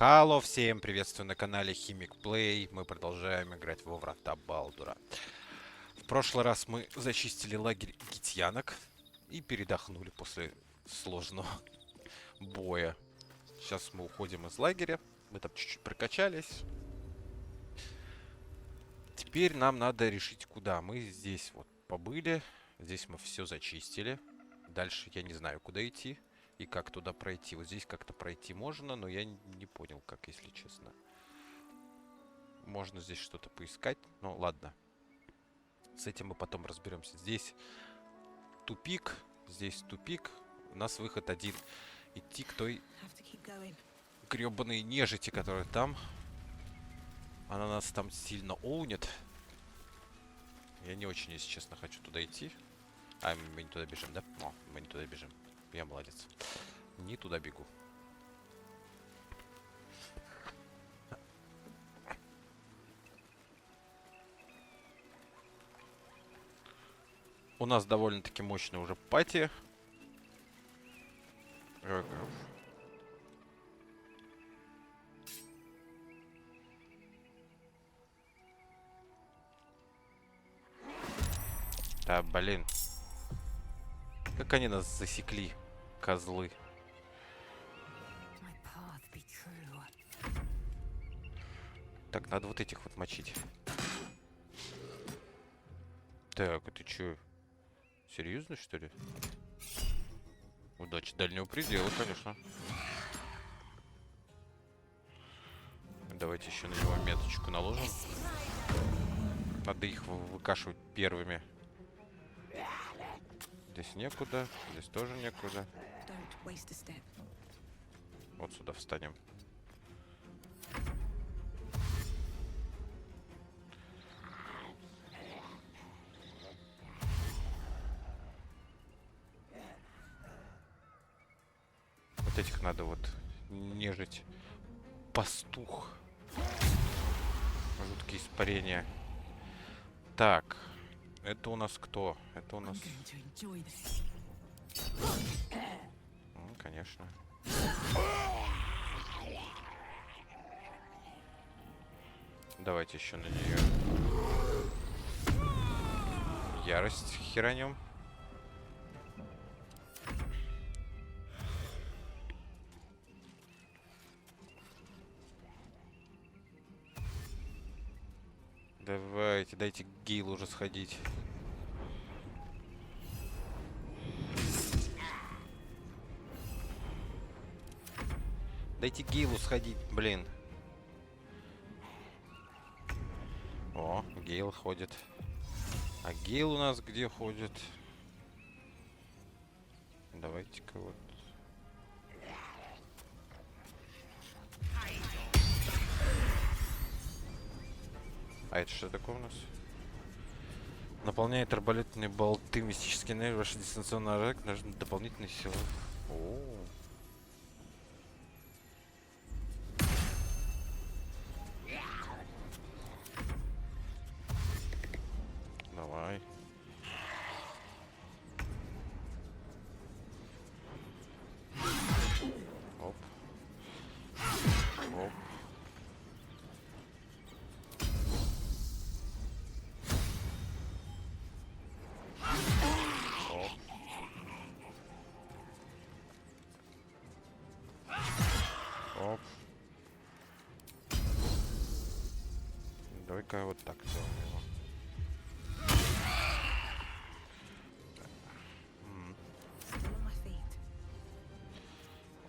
Халло, всем приветствую на канале Химик Плей. Мы продолжаем играть во врата Балдура. В прошлый раз мы зачистили лагерь гитьянок и передохнули после сложного боя. Сейчас мы уходим из лагеря. Мы там чуть-чуть прокачались. Теперь нам надо решить, куда. Мы здесь вот побыли. Здесь мы все зачистили. Дальше я не знаю, куда идти. И как туда пройти. Вот здесь как-то пройти можно, но я не понял, как, если честно. Можно здесь что-то поискать. Ну, ладно. С этим мы потом разберемся. Здесь тупик. Здесь тупик. У нас выход один. Идти к той гребаной нежити, которая там. Она нас там сильно оунет. Я не очень, если честно, хочу туда идти. А, мы не туда бежим, да? О, мы не туда бежим. Я молодец. Не туда бегу. У нас довольно-таки мощный уже пати. Да, блин. Как они нас засекли, козлы. Так, надо вот этих вот мочить. Так, это чё? Серьезно, что ли? Удачи дальнего предела, конечно. Давайте еще на него меточку наложим. Надо их выкашивать первыми. Здесь некуда, здесь тоже некуда. Вот сюда встанем. Вот этих надо вот нежить. Пастух. Жуткие испарения. Так. Это у нас кто? Это у нас... конечно. Давайте еще на нее ярость херанем. Давайте, дайте Гейлу уже сходить. Дайте Гейлу сходить, блин. О, Гейл ходит. А Гейл у нас где ходит? Давайте-ка вот. А это что такое у нас? Наполняет арбалетные болты, мистические энергии, ваш дистанционный оружие, нужны дополнительные силы. О. Давай. Оп. Оп. Оп. Давай-ка вот так сделаем его.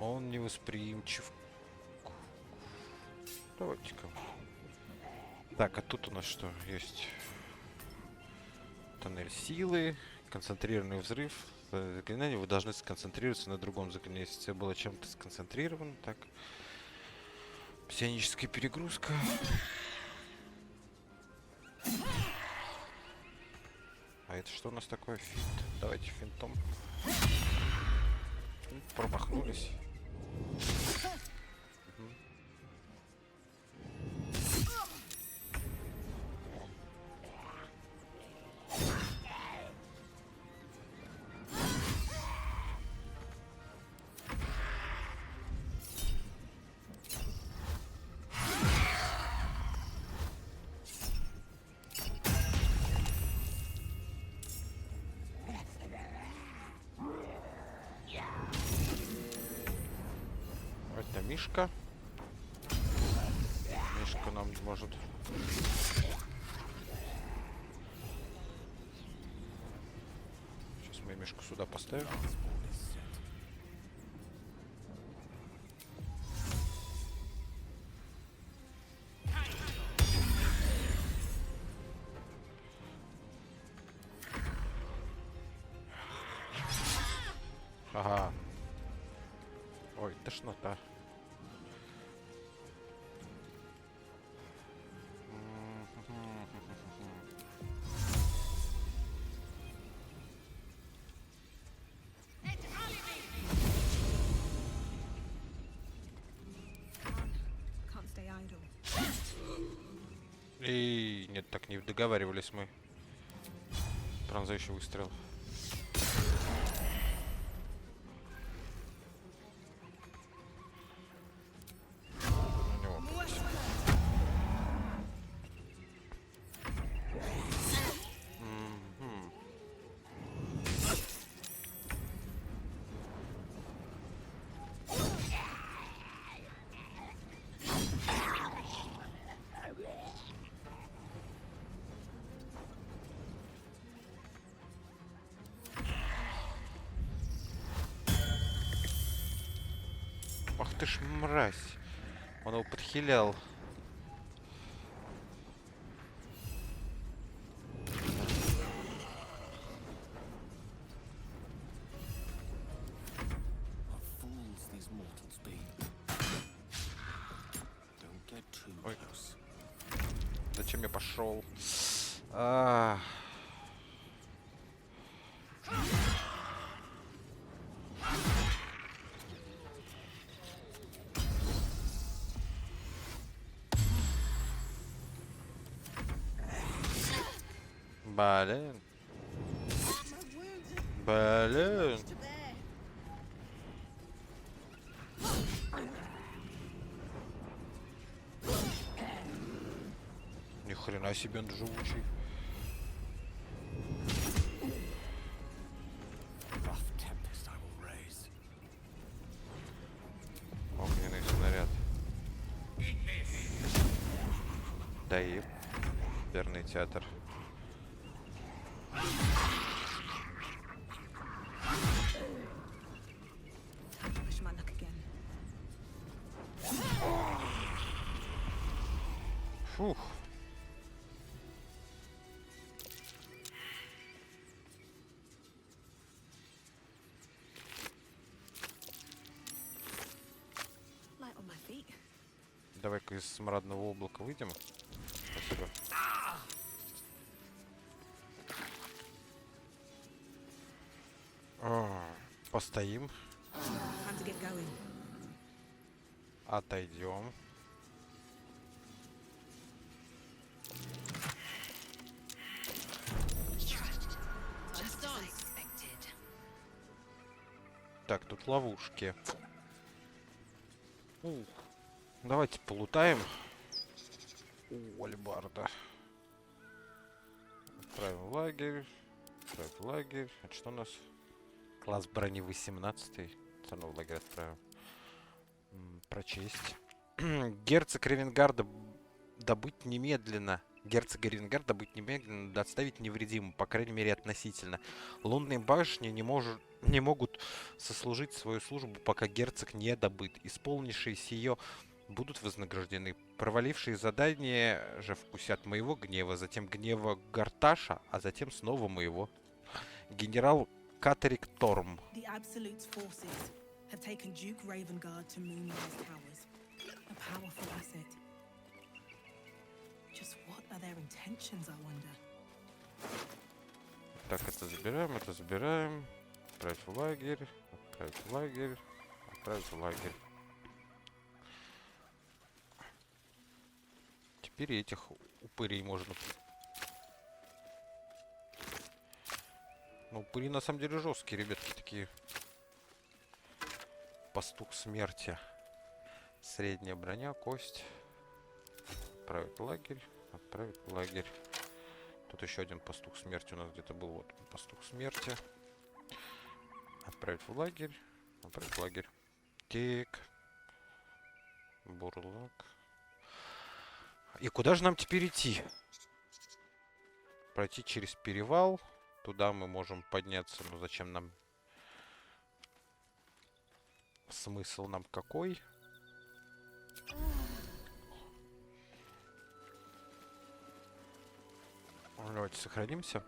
Он невосприимчив. Давайте-ка. Так, а тут у нас что есть? Тоннель силы, концентрированный взрыв. Заклинание вы должны сконцентрироваться на другом заклинании. Если все было чем-то сконцентрировано, так. Псионическая перегрузка. А это что у нас такое? Финт. Давайте финтом. Промахнулись. Мишка. Мишка нам может... Сейчас мы Мишку сюда поставим. Ага. Ой, тошнота. И нет, так не договаривались мы. Пронзающий выстрел. Ах ты ж мразь. Он его подхилял. Ой. Зачем я пошел? Блин. Блин. Ни хрена себе он живучий. Огненный снаряд. Да и верный театр. Фух. Давай-ка из смрадного облака выйдем. Спасибо. Постоим. Отойдем. Так, тут ловушки. Давайте полутаем. У альбарда. Отправим в лагерь. Отправим в лагерь. А что у нас? Класс брони 18. Все равно в лагерь отправим. Прочесть. Герцог Ревенгарда добыть немедленно. Герцога Ревенгарда добыть немедленно, доставить невредимым, по крайней мере относительно. Лунные башни не могут сослужить свою службу, пока герцог не добыт. Исполнившие ее будут вознаграждены. Провалившие задание же вкусят моего гнева, затем гнева Гарташа, а затем снова моего. Генерал Катерик Торм. Так, это забираем, это забираем. Отправить в лагерь, отправить в лагерь, отправить в лагерь. Теперь этих упырей можно... Ну, упыри на самом деле жесткие, ребятки, такие. Пастух смерти. Средняя броня, кость. Отправить в лагерь, отправить в лагерь. Тут еще один пастух смерти у нас где-то был. Вот пастух смерти. Отправить в лагерь, отправить в лагерь. Так. Бурлак. И куда же нам теперь идти? Пройти через перевал. Туда мы можем подняться. Но зачем нам? Смысл нам какой? Давайте сохранимся.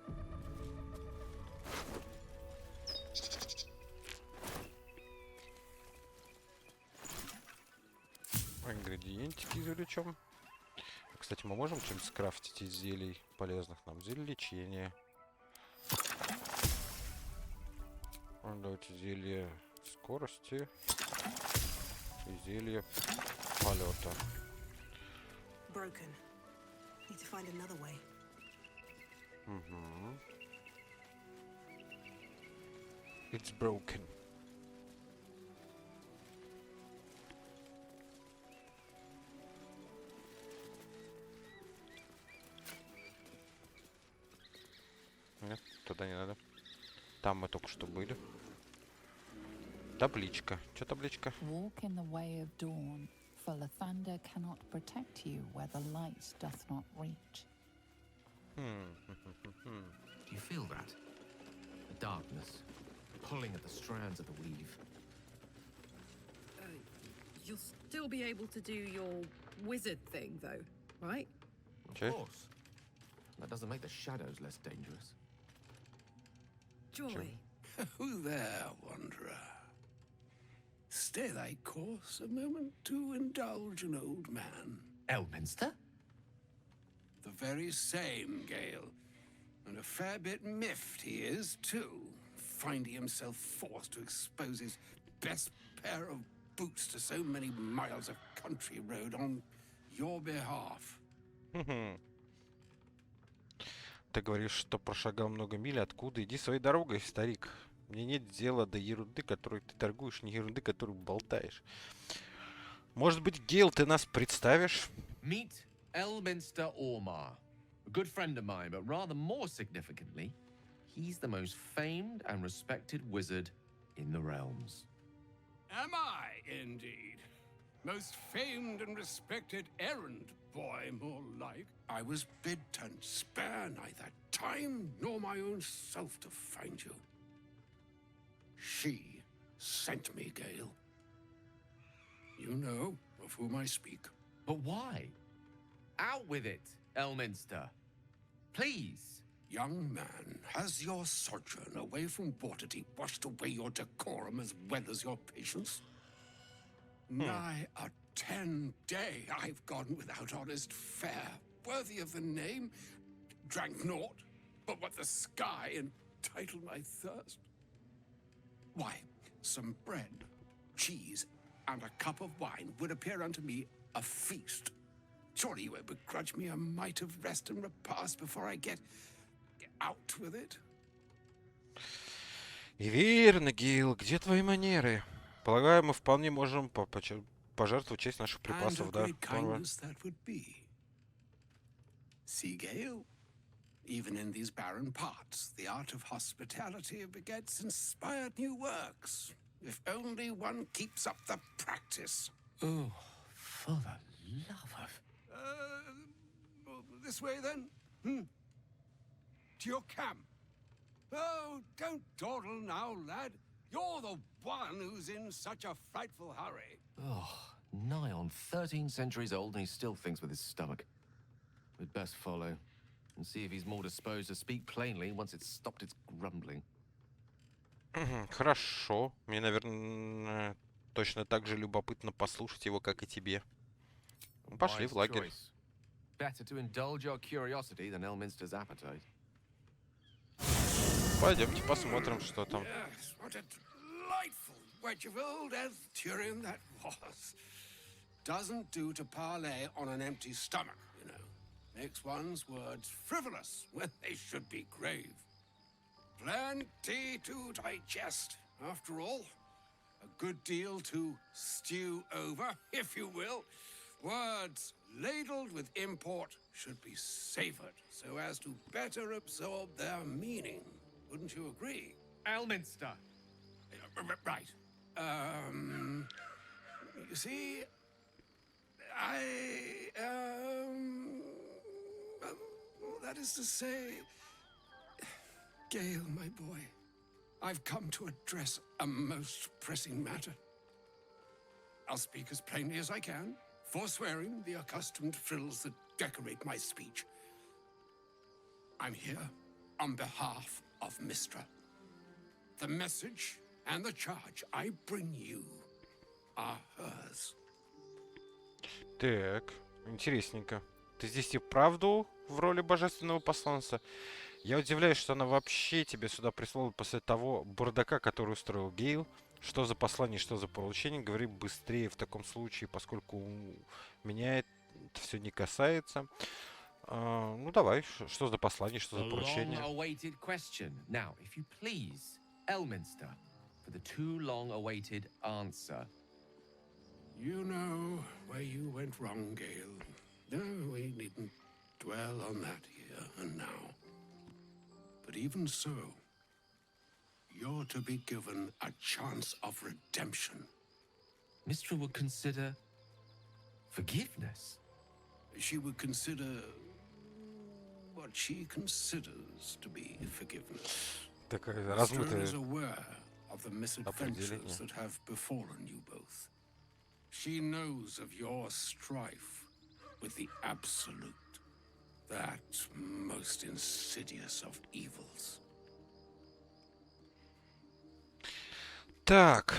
Ингредиентики извлечем. Кстати, мы можем чем-нибудь скрафтить из зелий полезных нам? Зелье лечения. Давайте зелье скорости и зелье полета. Угу. It's broken. Нет, туда не надо. Там мы только что были. Табличка. Что табличка? Walk in the way of dawn, for the thunder cannot protect you where the light doth not reach. Do you feel that? The darkness, pulling at the strands of the weave. You'll still be able to do your wizard thing, though, right? Okay. Of course. That doesn't make the shadows less dangerous. Joy. Who there, wanderer? Stay thy course a moment to indulge an old man. Elminster? The very same, Gale. And a fair bit miffed he is, too, finding himself forced to expose his best pair of boots to so many miles of country road on your behalf. Ты говоришь, что прошагал много миль. Откуда? Иди своей дорогой, старик. Мне нет дела до ерунды, которой ты торгуешь, не ерунды, которую болтаешь. Может быть, Гейл, ты нас представишь? Meet Elminster Ormar. A good friend of mine, but rather more significantly, he's the most famed and respected wizard in the realms. Am I, indeed? Most famed and respected errand boy, more like. I was bid to spare neither time nor my own self to find you. She sent me, Gale. You know of whom I speak. But why? Out with it, Elminster. Please. Young man, has your sojourn away from Waterdeep washed away your decorum as well as your patience? Nigh a 10-day I've gone without honest fare, worthy of the name, drank naught but what the sky entitled my thirst. Why, some bread, cheese, and a cup of wine would appear unto me a feast. Surely you won't begrudge me a mite of rest and repast before I get out with it? И верно, Гейл, где твои манеры? Полагаю, мы вполне можем пожертвовать часть наших припасов, да? See, Gale, even in these barren parts, the art of hospitality begets inspired new works. If only one keeps up the practice. Oh, for the love of... This way, then? To your camp. Oh, don't dawdle now, lad. You're the one who's in such a frightful hurry. Oh, nigh on 13 centuries old and he still thinks with his stomach. We'd best follow and see if he's more disposed to speak plainly once it's stopped its grumbling. Хорошо. Мне, наверное, точно так же любопытно послушать его, как и тебе. Пошли в лагерь. Better to indulge your curiosity than Elminster's appetite. Пойдемте посмотрим, что там. Yes, what a delightful wedge of old Arthurian that was. Doesn't do to parley on an empty stomach, you know. Makes one's words frivolous when they should be grave. Plenty to digest, after all. A good deal to stew over, if you will. Words ladled with import should be savored so as to better absorb their meaning. Wouldn't you agree? Elminster! Right. You see, That is to say, Gale, my boy, I've come to address a most pressing matter. I'll speak as plainly as I can, forswearing the accustomed frills that decorate my speech. I'm here on behalf of Mistra. The message and the charge I bring you are hers. Так, интересненько. Ты здесь и вправду в роли божественного посланца? Я удивляюсь, что она вообще тебя сюда прислала после того бардака, который устроил Гейл. Что за послание, что за поручение? Говори быстрее в таком случае, поскольку меня это все не касается. Ну давай, что за послание, что за The поручение? long-awaited question. Now, if you please, Elminster, for the too long-awaited answer. You know where you went wrong, Gale. No, we needn't dwell on that here and now. But even so, you're to be given a chance of redemption. Mistra would consider forgiveness. She would consider what she considers to be forgiveness. Такая Mistra размытая. is aware of the misadventures Определение. that have befallen you both. She knows of your strife with the Absolute, that most insidious of evils. Так,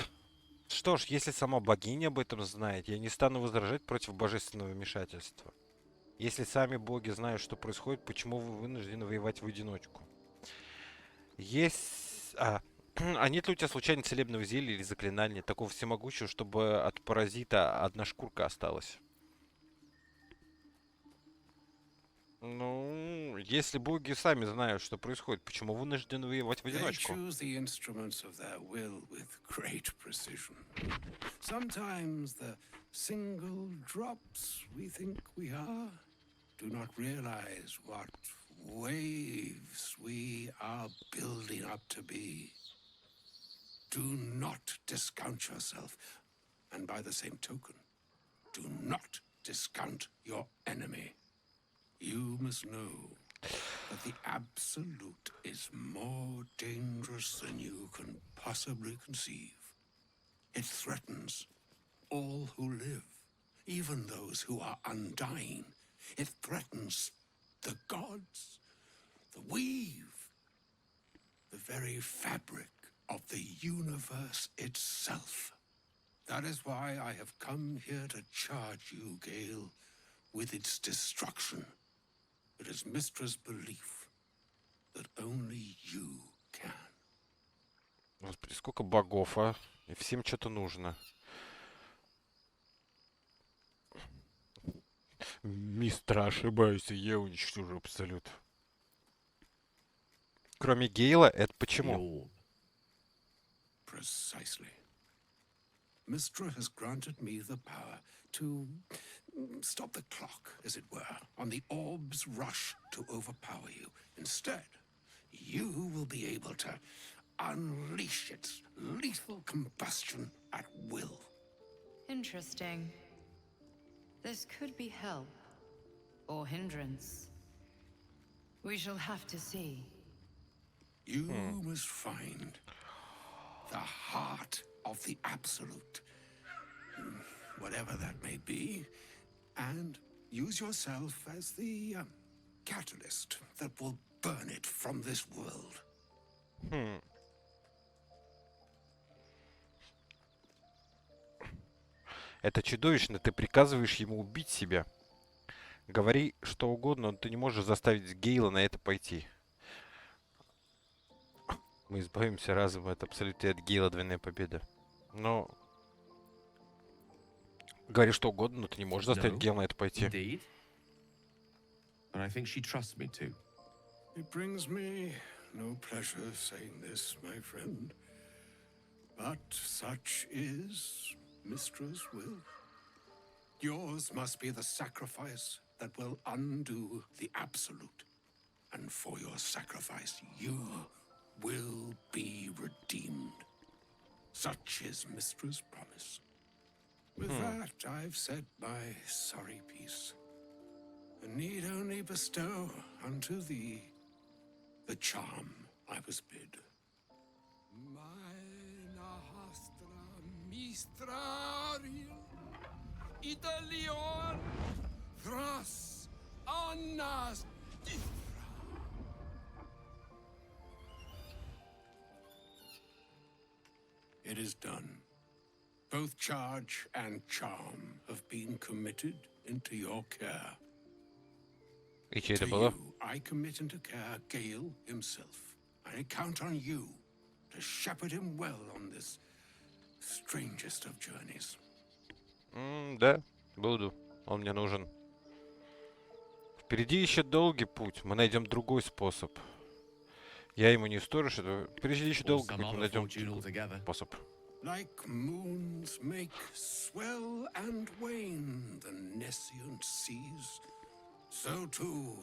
что ж, если сама богиня об этом знает, я не стану возражать против божественного вмешательства. Если сами боги знают, что происходит, почему вы вынуждены воевать в одиночку? Есть... А нет ли у тебя случайно целебного зелья или заклинания, такого всемогущего, чтобы от паразита одна шкурка осталась? Ну, если боги сами знают, что происходит, почему вынуждены воевать в They одиночку? choose the instruments of their will with great precision. Sometimes the single drops we think we are do not realize what waves we are building up to be. Do not discount yourself, and by the same token, do not discount your enemy. You must know that the Absolute is more dangerous than you can possibly conceive. It threatens all who live, even those who are undying. It threatens the gods, the weave, the very fabric of the universe itself. That is why I have come here to charge you, Gale, with its destruction. It is Mistra's belief that only you can. Господи, сколько богов, а? И всем что-то нужно. Мистер, ошибаюсь, я уничтожу Абсолют. Кроме Гейла, это The почему? orb. Precisely. Mistra has granted me the power to stop the clock, as it were, on the orb's rush to overpower you. Instead, you will be able to unleash its lethal combustion at will. Interesting. This could be help or hindrance. We shall have to see. You must find the heart of the Absolute, whatever that may be, and use yourself as the catalyst that will burn it from this world. Это чудовищно, ты приказываешь ему убить себя. Говори что угодно, но ты не можешь заставить Гейла на это пойти. Мы избавимся разом от Абсолюта и от Гейла, двойная победа. Но... Говори что угодно, но ты не можешь заставить No, Гейла на это пойти. Indeed. But I think she trusts me to. It brings me no pleasure saying this, my friend, but such is Mistra's will. Yours must be the sacrifice that will undo the Absolute, and for your sacrifice you will be redeemed. Such is Mistra's promise. With that, I've said my sorry piece, and need only bestow unto thee the charm I was bid. Meine Hastra mistrarium Italion Thras Annas Difra. It is done. Both charge and charm have been committed into your care. И что To это было? you, I commit into care Gale himself. I count on you to shepherd him well on this strangest of journeys. Да, буду. Он мне нужен. Впереди еще долгий путь. Мы найдем другой способ. Я ему не сторож, это... Впереди еще Or долгий some путь. Мы other найдем fortune altogether. способ. Like moons make swell and wane the nescient seas, so too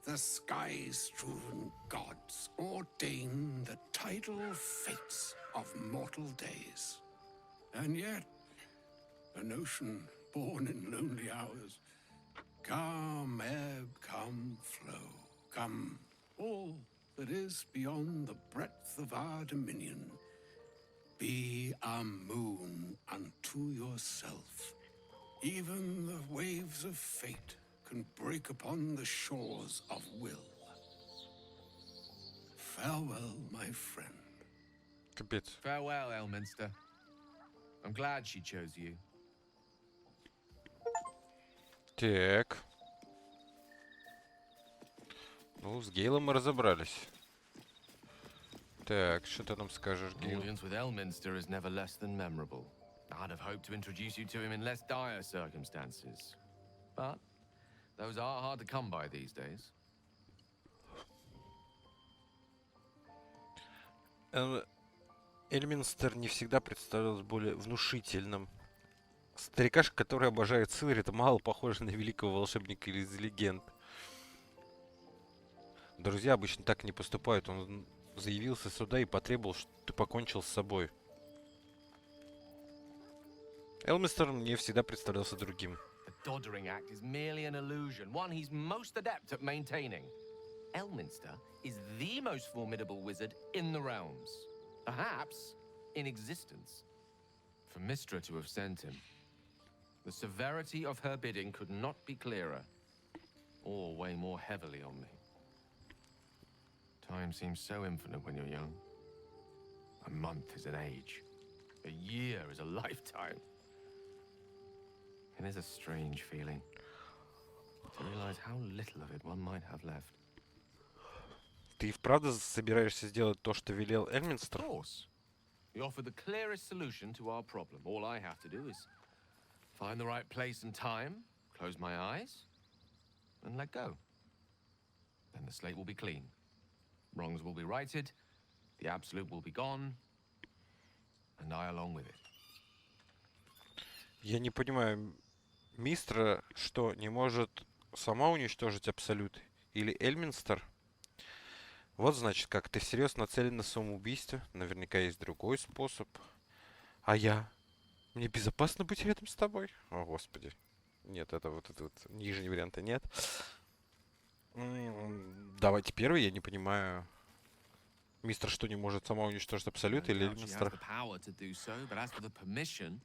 the sky-strewn gods ordain the tidal fates of mortal days. And yet, an ocean born in lonely hours, come ebb, come flow, come all that is beyond the breadth of our dominion. Be a moon unto yourself. Even the waves of fate can break upon the shores of will. Farewell, my friend. Капец. Farewell, Elminster. I'm glad she chose you. Так. Ну, с Гейлом мы разобрались. Так, что ты нам скажешь, An Гейл? audience with Elminster is never less than memorable. I'd have hoped to introduce you to him in less dire circumstances. But those are hard to come by these days. Эльминстер не всегда представлялся более внушительным. Старикашка, который обожает сыр, это мало похоже на великого волшебника из легенд. Друзья обычно так не поступают. Он заявился сюда и потребовал, чтобы ты покончил с собой. Эльминстер мне всегда представлялся другим. The Doddering Act is merely an illusion, one he's most adept at maintaining. Elminster is the most formidable wizard in the realms. Perhaps in existence. For Mystra to have sent him, the severity of her bidding could not be clearer, or weigh more heavily on me. Time seems so infinite when you're young. A month is an age. A year is a lifetime. It is a strange feeling to realize how little of it one might have left. Ты и вправду собираешься сделать то, что велел Эльминстер? Of course. We offer the clearest solution to our problem. All I have to do is find the right place and time, close my eyes, and let go. Then the slate will be clean. Wrongs will be righted, the absolute will be gone, and I along with it. Я не понимаю, Мистра что, не может сама уничтожить Абсолют? Или Эльминстер? Вот значит как, ты всерьез нацелен на самоубийство? Наверняка есть другой способ. А я? Мне безопасно быть рядом с тобой? О, Господи. Нет, это вот нижний варианта нет. Давайте первый, я не понимаю. Мистер что, не может сама уничтожить Абсолют или No doubt she has Эльминстер? the power to do so, but as for the permission,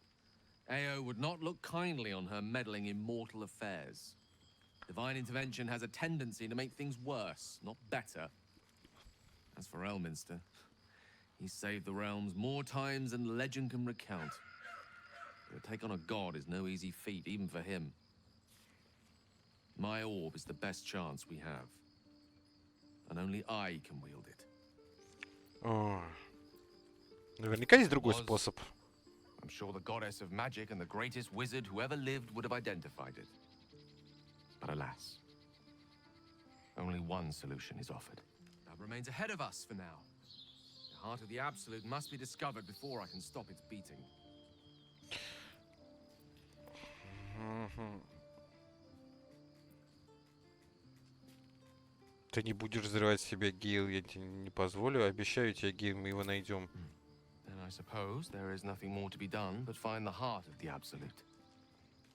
Ao would not look kindly on her meddling in mortal affairs. Divine intervention has a tendency to make things worse, not better. As for Elminster, he's saved the realms more times than legend can recount. But to take on a god is no easy feat, even for him. My orb is the best chance we have. And only I can wield it. О, наверняка есть другой Was- способ. I'm sure the goddess of magic and the greatest wizard who ever lived would have identified it. But alas, only one solution is offered. That remains ahead of us for now. The heart of the Absolute must be discovered before I can stop its beating. Ты не будешь взрывать себя, Гейл, я тебе не позволю. Обещаю тебе, Гейл, мы его найдем. Then I I suppose there is nothing more to be done but find the heart of the Absolute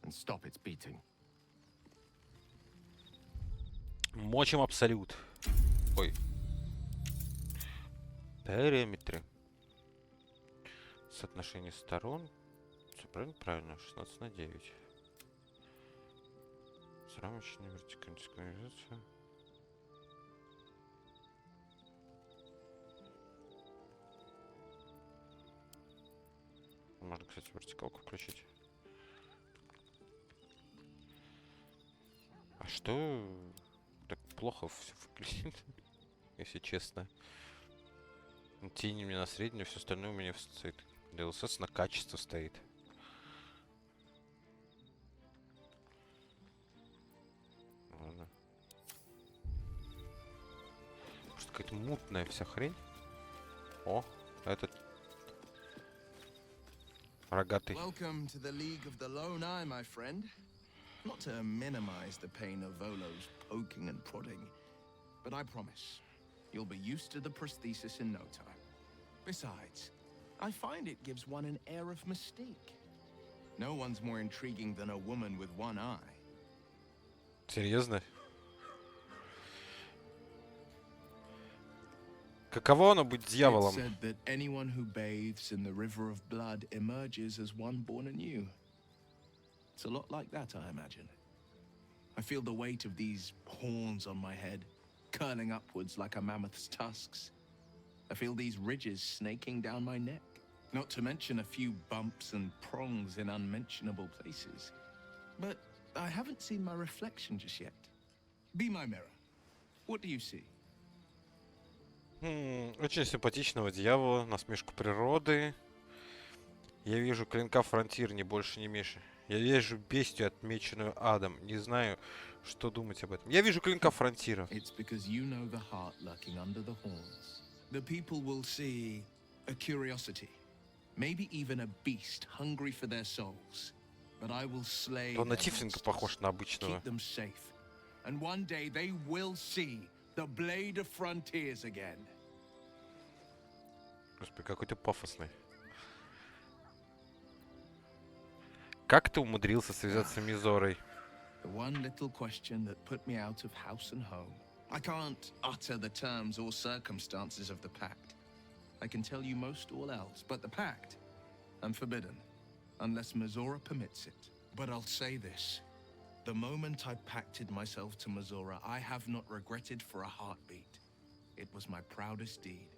and stop its beating. Мочим абсолют. Ой. Параметры. Соотношение сторон. Все правильно? Правильно. 16/9. Рамочная вертикальная синхронизация. Можно, кстати, вертикалку включить. А что так плохо все выглядит, если честно? Тени у меня на среднюю, все остальное у меня стоит. DLSS на качество стоит. Ладно. Просто какая-то мутная вся хрень. О, этот рогатый. Welcome to the League of the Lone Eye, my friend. Not to minimize the pain of Volo's poking and prodding, but I promise you'll be used to the prosthesis in no time. Besides, I find it gives one an air of mystique. No one's more intriguing than a woman with one eye. Серьезно? Каково оно быть дьяволом? It's said that anyone who bathes in the river of blood emerges as one born anew. It's a lot like that, I imagine. I feel the weight of these horns on my head, curling upwards like a mammoth's tusks. I feel these ridges snaking down my neck, not to mention a few bumps and prongs in unmentionable places. But I haven't seen my reflection just yet. Be my mirror. What do you see? Очень симпатичного дьявола, насмешку природы. Я вижу клинка фронтир, не больше, не меньше. Я вижу бестию, отмеченную адом. Не знаю, что думать об этом. Я вижу клинка фронтира. It's because you know the heart lurking under the horns. The people will see a curiosity, maybe even a beast hungry for their souls. But I will slay Он на their Тифлинга monsters, похож на обычного. keep them safe. And one day they will see the blade of frontiers again. Господи, какой ты пафосный. Как ты умудрился связаться с Мизорой? The one little question that put me out of house and home. I can't utter the terms or circumstances of the pact. I can tell you most all else, but the pact, I'm forbidden, unless Mizora permits it. But I'll say this. The moment I pacted myself to Mizora, I have not regretted for a heartbeat. It was my proudest deed.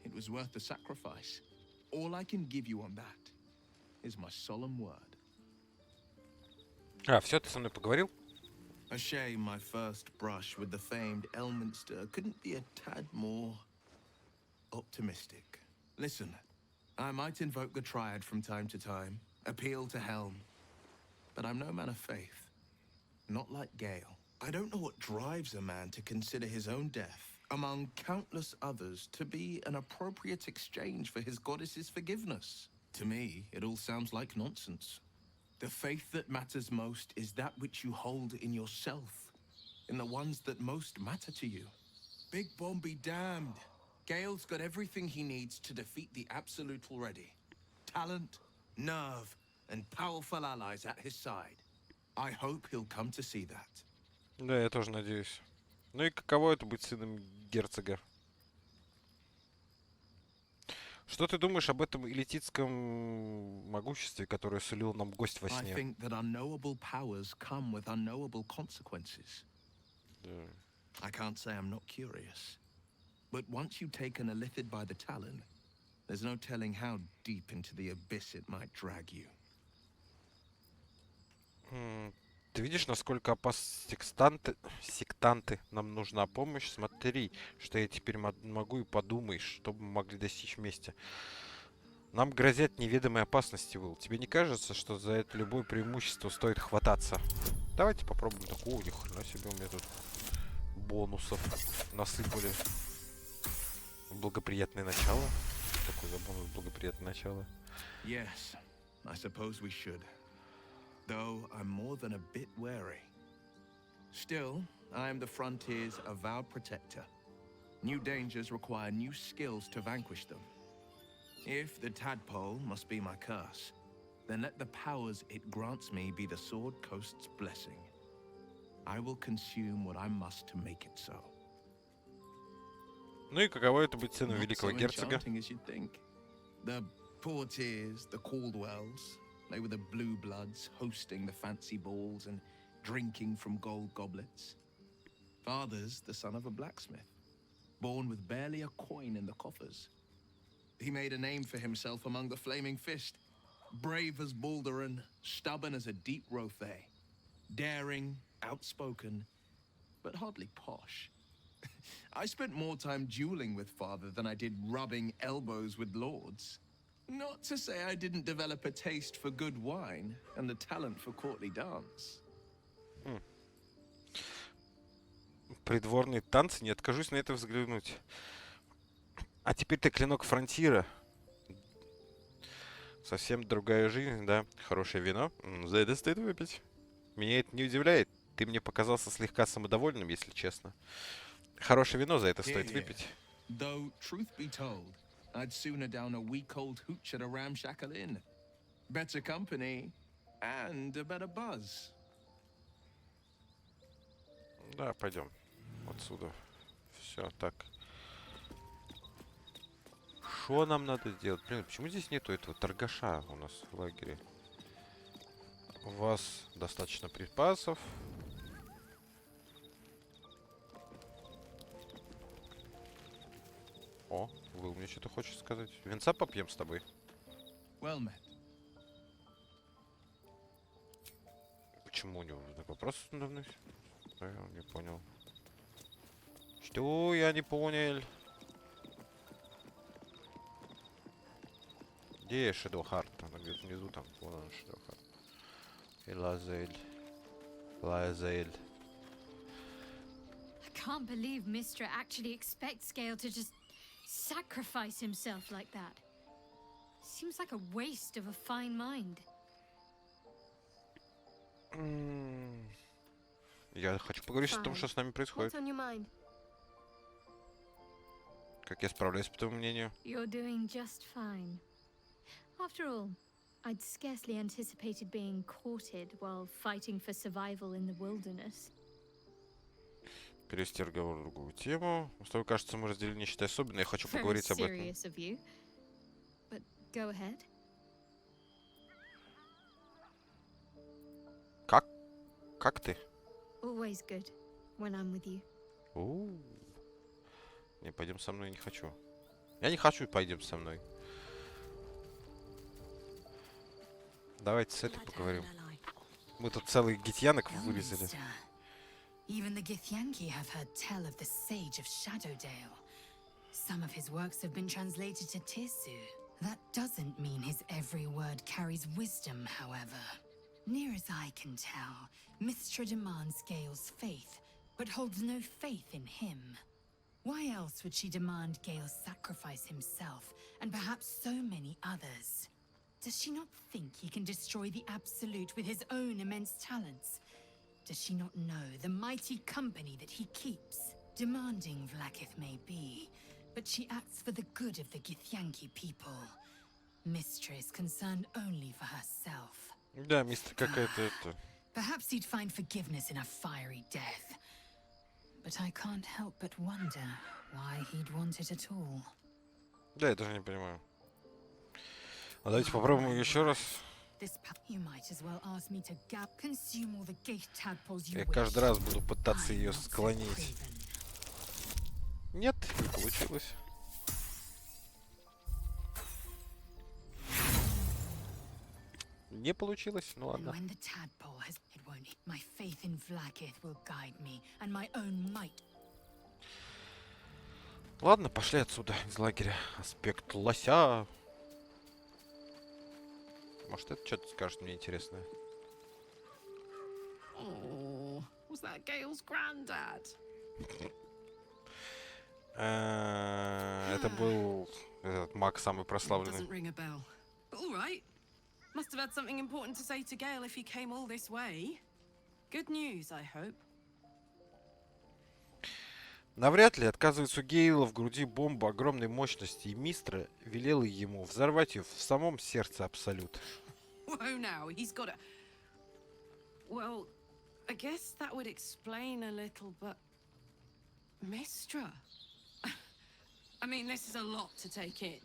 It was worth the sacrifice. All I can give you on that is my solemn word. А, все, ты со мной поговорил? A shame my first brush with the famed Elminster couldn't be a tad more optimistic. Listen, I might invoke the Triad from time to time, appeal to Helm, but I'm no man of faith. Not like Gale. I don't know what drives a man to consider his own death, among countless others, to be an appropriate exchange for his goddess's forgiveness. To me, it all sounds like nonsense. The faith that matters most is that which you hold in yourself, in the ones that most matter to you. Big Bomb be damned. Gale's got everything he needs to defeat the Absolute already. Talent, nerve, and powerful allies at his side. I hope he'll come to see that. Да, я тоже надеюсь. Ну и каково это быть сыном герцога? Что ты думаешь об этом элитистском могуществе, которое сулил нам гость во I сне? think that unknowable powers come with unknowable consequences. Да. I can't say I'm not curious. But once you've taken a lithid by the talon, there's no telling how deep into the abyss it might drag you. Ты видишь, насколько опасны сектанты? Нам нужна помощь. Смотри, что я теперь могу, и подумай, что мы могли достичь вместе. Нам грозят неведомые опасности, Уилл. Тебе не кажется, что за это любое преимущество стоит хвататься? Давайте попробуем такого. Ни хрена себе, у меня тут бонусов насыпали. Благоприятное начало. Такое за бонус благоприятное начало. Yes, I suppose we should. Though I'm more than a bit wary. Still, I am the Frontier's avowed protector. New dangers require new skills to vanquish them. If the tadpole must be my curse, then let the powers it grants me be the Sword Coast's blessing. I will consume what I must to make it so. Ну и каково это быть сыном Not великого so герцога? enchanting as you'd think. The Portiers, the Caldwells, they were the blue bloods hosting the fancy balls and drinking from gold goblets. Father's the son of a blacksmith, born with barely a coin in the coffers. He made a name for himself among the Flaming Fist, brave as Baldur and stubborn as a deep Rothay, daring, outspoken, but hardly posh. I spent more time dueling with father than I did rubbing elbows with lords. Not to say I didn't develop a taste for good wine and the talent for courtly dance. Придворные танцы, не откажусь на это взглянуть. А теперь ты клинок фронтира. Совсем другая жизнь, да? Хорошее вино. За это стоит выпить. Меня это не удивляет. Ты мне показался слегка самодовольным, если честно. Хорошее вино, за это стоит выпить. Though, truth be told, I'd sooner down a week old hooch at a ramshackle inn. Better company and a better buzz. Да, пойдем. Отсюда. Все, так. Что нам надо сделать? Блин, почему здесь нету этого торгаша у нас в лагере? У вас достаточно припасов. О, Will мне что-то хочет сказать. Винца попьем с тобой. Well met. Почему у него вопрос давно? Я не понял. Что я не понял? Где Shadowheart? Она где-то внизу там. Вон она, Shadowheart. И Лазель. Лазель. I can't believe Mistra actually expects Gale to just sacrifice himself like that. Seems like a waste of a fine mind. Я хочу поговорить о том, что с нами происходит. What's on your mind? Как я справляюсь, по твоему мнению? You're doing just fine. After all, I'd scarcely anticipated being courted while fighting for survival in the wilderness. Перевести разговор в другую тему. С тобой, кажется, мы разделили нечто особенное. Я хочу Very поговорить об этом. serious of you. But go ahead. Как ты? Always good when I'm with you. Не, пойдем со мной, не хочу. Я не хочу, пойдем со мной. Давайте с этой поговорим. Мы тут целый гитьянок вырезали. Even the Githyanki have heard tell of the Sage of Shadowdale. Some of his works have been translated to Tirsu. That doesn't mean his every word carries wisdom, however. Near as I can tell, Mistra demands Gale's faith, but holds no faith in him. Why else would she demand Gale sacrifice himself, and perhaps so many others? Does she not think he can destroy the Absolute with his own immense talents? Does she not know the mighty company that he keeps? Demanding Vlaakith may be, but she acts for the good of the Githyanki people. Mistra is concerned only for herself. Да, мистер какая-то это... Perhaps he'd find forgiveness in a fiery death. But I can't help but wonder why he'd want it at all. Да, я даже не понимаю. А давайте попробуем еще раз. Я каждый раз буду пытаться ее склонить. Нет, не получилось. Не получилось, ну ладно. Ладно, пошли отсюда, из лагеря. Аспект лося. Может, это что-то скажет мне интересное. Oh, was that Gale's granddad? Это был этот маг самый прославленный. Doesn't ring a bell. But all right. Must have had something important to say to Gale if he came all this way. Good news, I hope. Навряд ли отказывается у Гейла в груди бомба огромной мощности, и Мистра велела ему взорвать ее в самом сердце Абсолют. Whoa, now, he's got a. Well, I guess that would explain a little, but. Mistra? I mean, this is a lot to take in.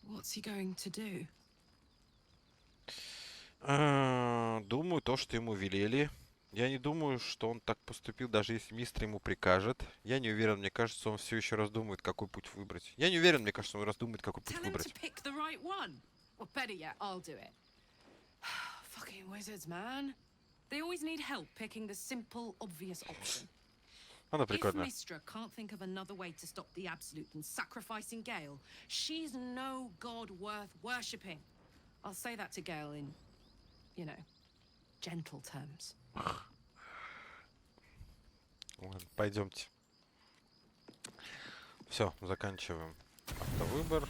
What's he going to do? Думаю, то, что ему велели. Я не думаю, что он так поступил, даже если мистер ему прикажет. Я не уверен, мне кажется, он все еще раздумывает, какой путь выбрать. Я не уверен, мне кажется, он раздумывает, какой путь Tell him to выбрать. pick the right one. Or better yet, I'll do it. Fucking wizards, man. They always need help picking the simple, obvious option. Она If прикольная. Mistra can't think of another way to stop the Absolute than sacrificing Gale, she's no god worth worshipping. I'll say that to Gale in, you know, gentle terms. Ладно, пойдемте. Все, заканчиваем автовыбор.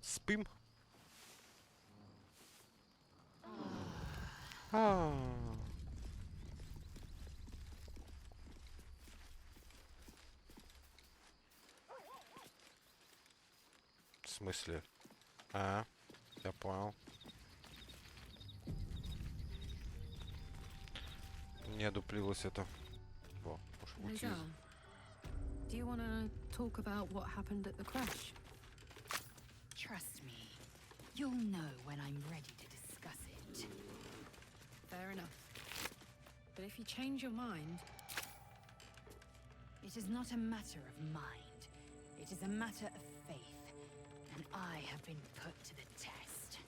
Спим. В смысле? Я понял. Не дуплилось это. Во, уж Lizelle, do you want to talk about what happened at the crash? Trust me, you'll know when I'm ready to discuss it. Fair enough. But if you change your mind, It is not a matter of mind. It is a matter of faith. And I have been put to the test.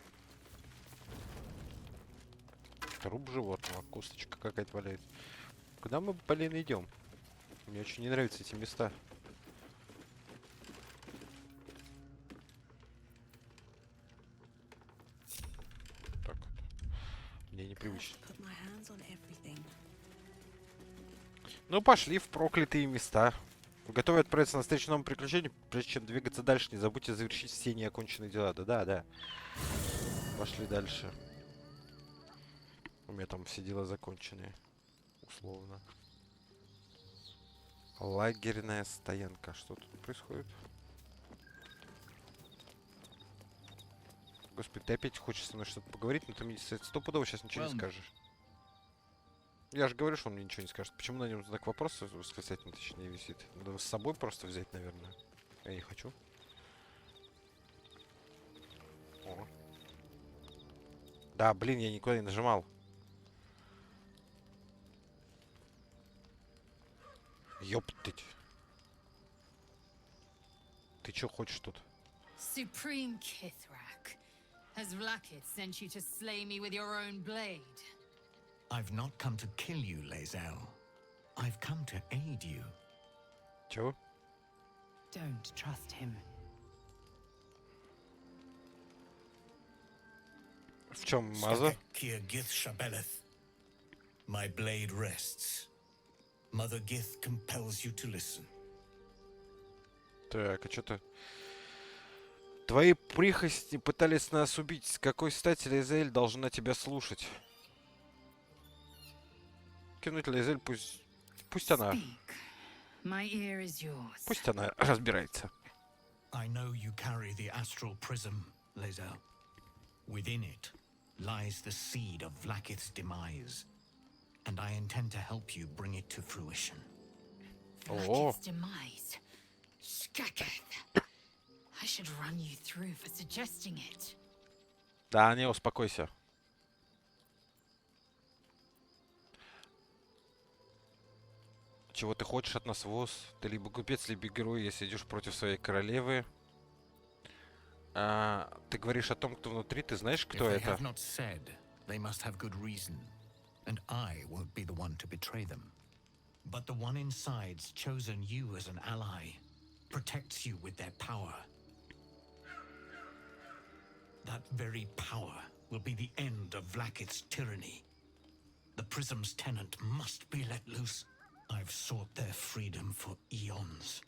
Труп животного, косточка какая-то валяется. Куда мы, блин, идем? Мне очень не нравятся эти места. Так вот. Мне непривычно. put my hands on everything. Ну, пошли в проклятые места. Готовы отправиться на встречу новому приключению, прежде чем двигаться дальше. Не забудьте завершить все неоконченные дела. Да. Пошли дальше. У меня там все дела законченные. Условно. Лагерная стоянка. Что тут происходит? Господи, ты опять хочешь со мной что-то поговорить, но ты мне стопудово сейчас ничего не скажешь. Я же говорю, что он мне ничего не скажет. Почему на нем знак вопроса восклицательный, точнее, висит? Надо с собой просто взять, наверное. Я не хочу. О. Да, блин, я никуда не нажимал. Ёптыть. Ты чё хочешь тут? Supreme Kithrak, has Vlakith sent you to slay me with your own blade? I've not come to kill you, Lezelle. I've come to aid you. Чего? Don't trust him. В чем маза? Kia Gith Shabeleth. My blade rests. Mother Gith compels you to listen. Так, а что-то... Твои прихости пытались нас убить. С какой стати Лизель должна тебя слушать? Кинуть Лизель, пусть она... Speak. My ear is yours. Пусть она разбирается. I know you carry the astral prism, Lezelle. Within it lies the seed of Vlakith's demise, and I intend to help you bring it to fruition. О, Vlakith's demise. Skaketh. I should run you through for suggesting it. да, не, успокойся. Чего ты хочешь от нас, Воз? Ты либо купец, либо герой, если идешь против своей королевы. Ты говоришь о том, кто внутри, ты знаешь, кто If they это? have not said, they must have good reason, and I won't be the one to betray them. But the one inside's chosen you as an ally, protects you with their power. That very power will be the end of Vlakith's tyranny. The Prism's tenant must be let loose. I've sought their freedom for eons.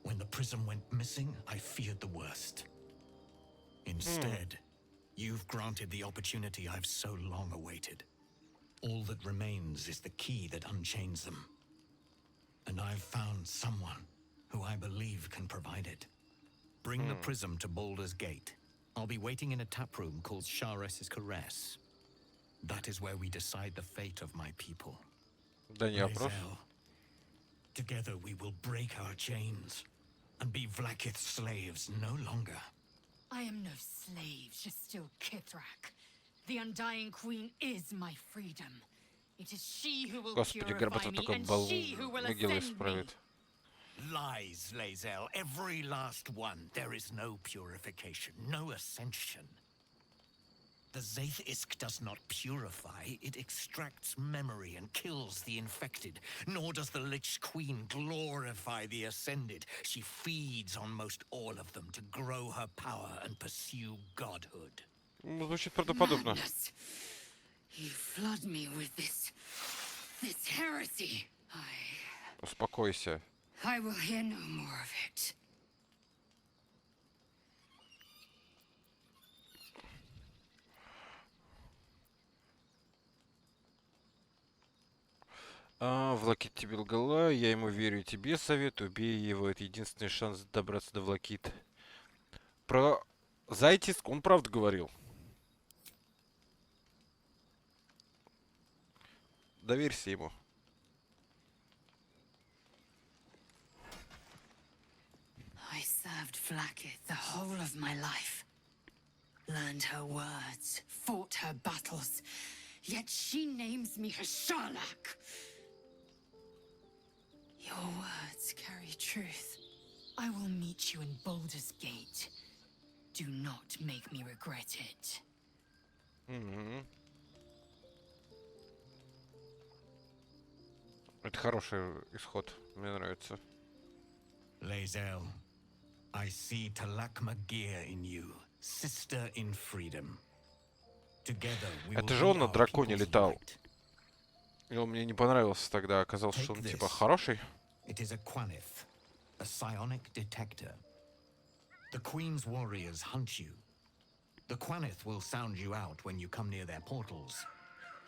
When the Prism went missing, I feared the worst. Instead, you've granted the opportunity I've so long awaited. All that remains is the key that unchains them. And I've found someone who I believe can provide it. Bring the prism to Baldur's Gate. I'll be waiting in a tap room called Shares's Caress. That is where we decide the fate of my people. Да не вопрос. Lae'zel, together we will break our chains and be Vlaakith's slaves no longer. I am no slave, still Kithrak. The Undying Queen is my freedom. It is she who will Господи, purify Горбатов me, только and she who will могилу ascend me. исправит. Lies, Lae'zel. Every last one. There is no purification, no ascension. The Zaith-Isk does not purify, it extracts memory and kills the infected. Nor does the Lich Queen glorify the ascended. She feeds on most all of them to grow her power and pursue godhood. Ну, звучит правдоподобно. Madness. You flood me with this heresy. Успокойся. I will hear no more of it. Влакит тебе лгала, я ему верю, тебе советую, убей его, это единственный шанс добраться до Влакит. Про Зайтиск он правда говорил. Доверься ему. I served Vlaakith the whole of my life. Learned her words, fought her battles. Yet she names me her Sharlak. Your words carry truth. I will meet you in Baldur's Gate. Do not make me regret it. Это хороший исход. Мне нравится. Lae'zel, I see Talakma Gear in you, sister in freedom. Together we will Это же он be на our драконе people's летал. light. И он мне не понравился тогда. Оказалось, что он Take типа this. хороший. It is a Quanith, a psionic detector. The Queen's warriors hunt you. The Quanith will sound you out when you come near their portals.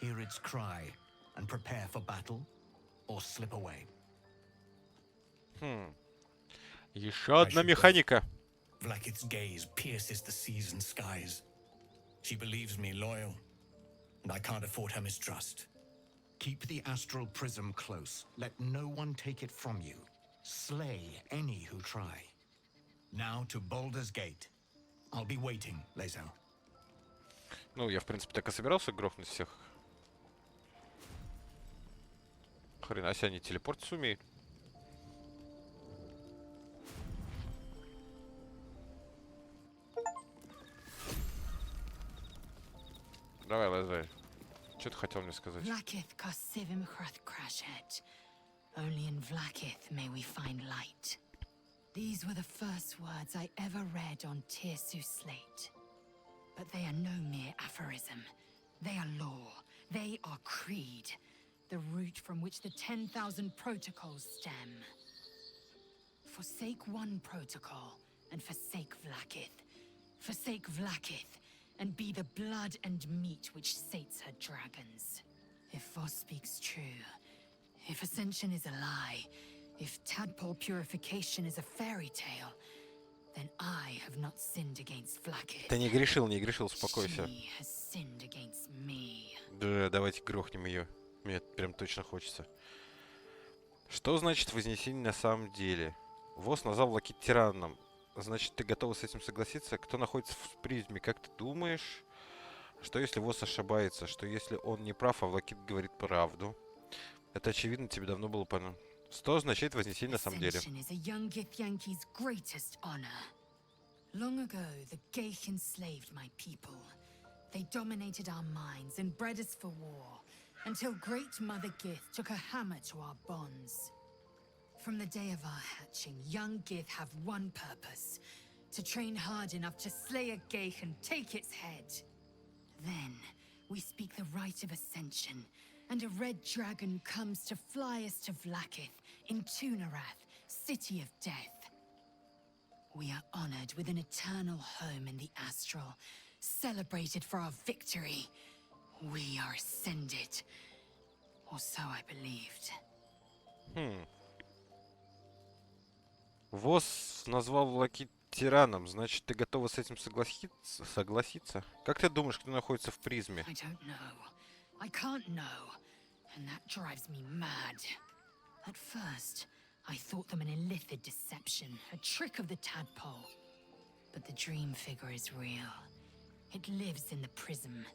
Hear its cry and prepare for battle or slip away. Еще одна механика. Vlaakith's gaze pierces the seas and skies. She believes me loyal, and I can't afford her mistrust. Keep the astral prism close. Let no one take it from you. Slay any who try. Now to Baldur's Gate. I'll be waiting, Lae'zel. Ну, я, в принципе, так и собирался грохнуть всех. Хрена себе, они телепортиться умеют. Давай, Лазарь. Что ты хотел мне сказать? Vlaakith Kosivim Hrath Crashet. Only in Vlaakith may we find light. These were the first words I ever read on Tirsu's slate. But they are no mere aphorism. They are law. They are creed. The root from which the 10,000 protocols stem. Forsake one protocol, and forsake Vlaakith. Forsake Vlaakith, and be the blood and meat which sates her dragons. If Voss speaks true, if Ascension is a lie, if tadpole purification is a fairy tale, then I have not sinned against Vlaakith. Ты не грешил, успокойся. She has sinned against me. Да, давайте грохнем ее. Мне прям точно хочется. Что значит вознесение на самом деле? ВОС назвал Влакит тираном. Значит, ты готова с этим согласиться? Кто находится в призме, как ты думаешь? Что если ВОС ошибается? Что если он не прав, а Влакит говорит правду? Это очевидно, тебе давно было понятно. Что означает вознесение на самом деле? Ascension is a young Githyanki's greatest honor. Long ago, the Geich enslaved my people. They dominated our minds and bred us for war, until Great Mother Gith took a hammer to our bonds. From the day of our hatching, young Gith have one purpose: to train hard enough to slay a Geich and take its head. Then, we speak the rite of ascension, and a red dragon comes to fly us to Vlaakith, in Tunarath, city of death. We are honored with an eternal home in the astral, celebrated for our victory. We are ascended. Or so I believed. ВОЗ назвал Лаки тираном, значит, ты готова с этим согласиться? Как ты думаешь, кто находится в призме? I don't know. I can't know. And that drives me mad. At first, I thought them an illithid deception, a trick of the tadpole. But the dream figure is real. It lives in the prism.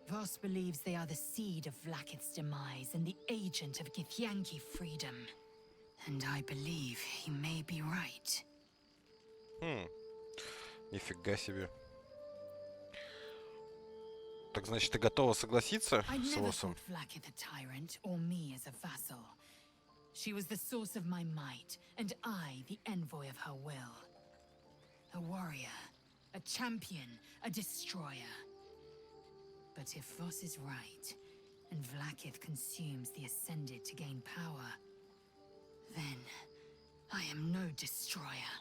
Voss believes they are the seed of Vlaakith's demise and the agent of Githyanki freedom. And I believe he may be right. Нифига себе. Так значит, ты готова согласиться I с never Восом? thought Vlaakith a tyrant, or me as a vassal. She was the source of my might, and I the envoy of her will. A warrior, a champion, a destroyer. But if Voss is right, and Vlaakith consumes the Ascended to gain power, then I am no destroyer.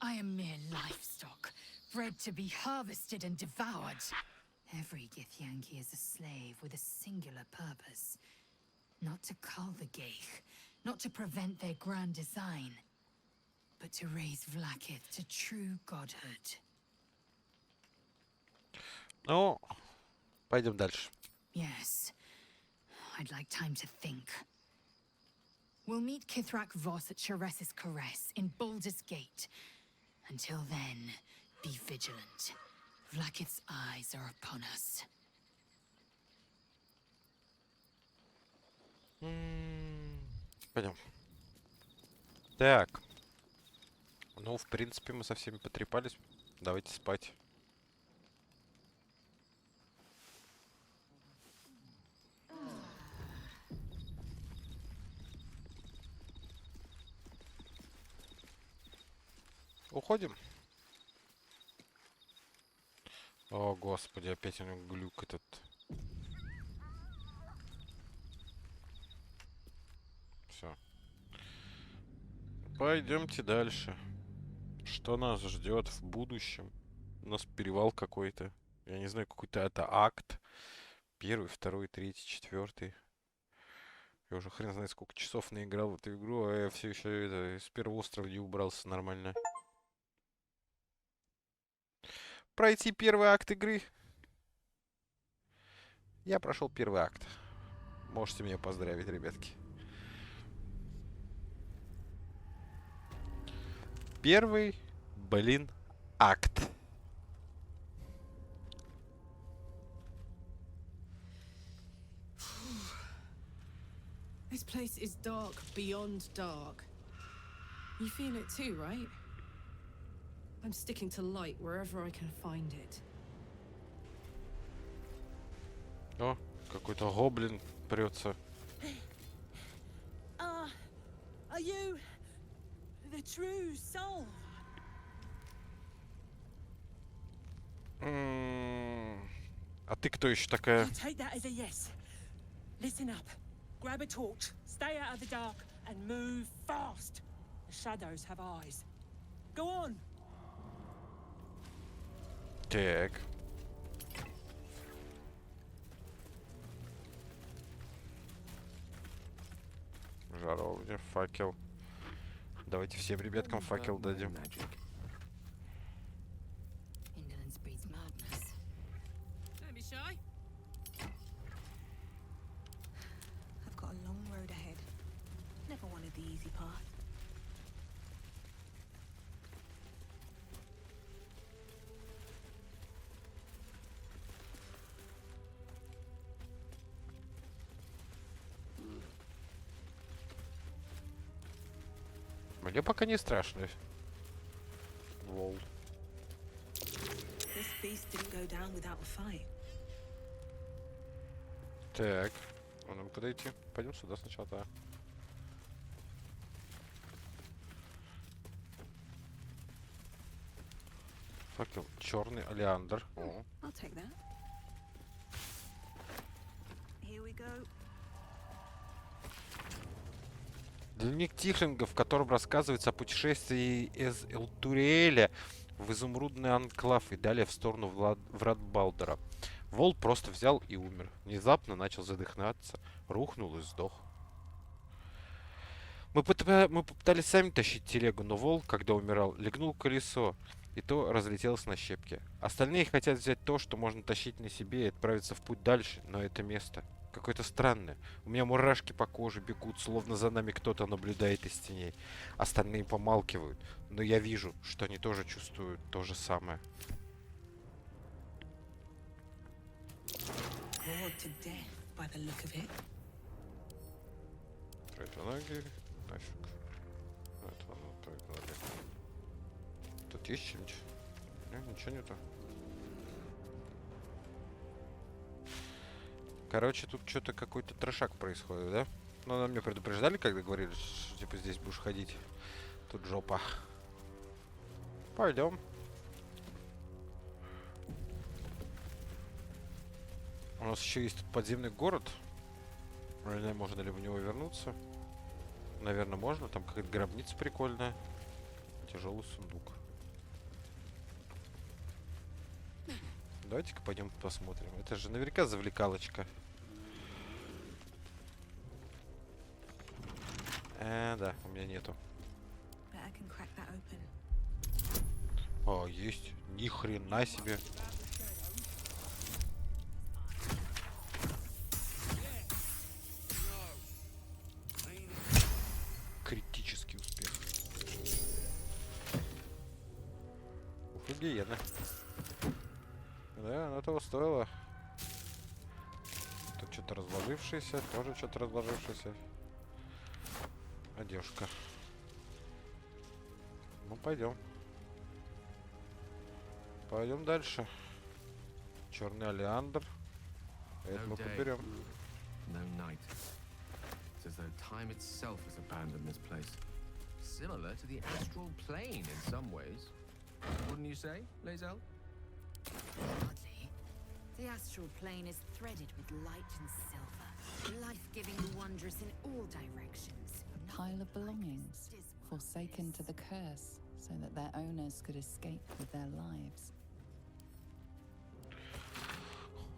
I am mere livestock, bred to be harvested and devoured. Every Githyanki is a slave with a singular purpose. Not to cull the Geich, not to prevent their grand design, but to raise Vlaakith to true godhood. Ну, пойдем дальше. Yes. I'd like time to think. We'll meet Kithrak Voss at Chares's Caress in Baldur's Gate. Until then, be vigilant. Vlaakith's eyes are upon us. Пойдем. Так. Ну, в принципе, мы со всеми потрепались. Давайте спать. Уходим. О, господи, опять у него глюк этот. Все. Пойдемте дальше. Что нас ждет в будущем? У нас перевал какой-то. Я не знаю, какой-то это акт. Первый, второй, третий, четвертый. Я уже хрен знает, сколько часов наиграл в эту игру, а я все еще это, с первого острова не убрался нормально. Пройти первый акт игры. Я прошел первый акт. Можете меня поздравить, ребятки. Первый, блин, акт. This place is dark beyond dark. You feel it too, right? I'm sticking to light wherever I can find it. О, какой-то гоблин прется. Are you the true soul? А ты кто еще такая? I'll take that as a yes. Listen up. Grab a torch, stay out of the dark, and move fast. The shadows have eyes. Go on. Так. Жаровня, факел. Давайте всем ребяткам факел дадим. Indolence breeds madness. Don't be shy. I've got a long road ahead. Never wanted the easy path. Мне пока не страшно. Лол. This beast didn't go down without a fight. Так. А нам куда идти? Пойдем сюда сначала, да. Факел. Черный олеандр. О. I'll take that. Here we go. Дневник Тихлинга, в котором рассказывается о путешествии из Элтуриэля в изумрудный анклав и далее в сторону врат Балдура. Вол просто взял и умер. Внезапно начал задыхаться, рухнул и сдох. Мы попытались сами тащить телегу, но Вол, когда умирал, легнул колесо, и то разлетелось на щепки. Остальные хотят взять то, что можно тащить на себе, и отправиться в путь дальше, но это место какое-то странное. У меня мурашки по коже бегут, словно за нами кто-то наблюдает из теней. Остальные помалкивают, но я вижу, что они тоже чувствуют то же самое. Это ноги, нафиг. Это ладно, погнали. Тут есть что-нибудь? Нет, ничего нету. Короче, тут что-то какой-то трешак происходит, да? Ну, нам меня предупреждали, когда говорили, что типа здесь будешь ходить. Тут жопа. Пойдем. У нас еще есть тут подземный город. Не знаю, можно ли в него вернуться. Наверное, можно. Там какая-то гробница прикольная. Тяжелый сундук. Давайте-ка пойдем посмотрим. Это же наверняка завлекалочка. Да, у меня нету. О, есть. Ни хрена себе. Критический успех. Офигенно. Да, оно того стоило. Тут что-то разложившееся, тоже что-то разложившееся. Одежка. Ну, пойдем. Пойдем дальше. Черный олеандр. Это мы поберем. No night. It's as though time itself has abandoned this place. Similar to the astral plane in some ways. Wouldn't you say, Lae'zel? Hardly. The astral plane is threaded with light and silver, life-giving and wondrous in all directions. A pile of belongings, forsaken to the curse, so that their owners could escape with their lives.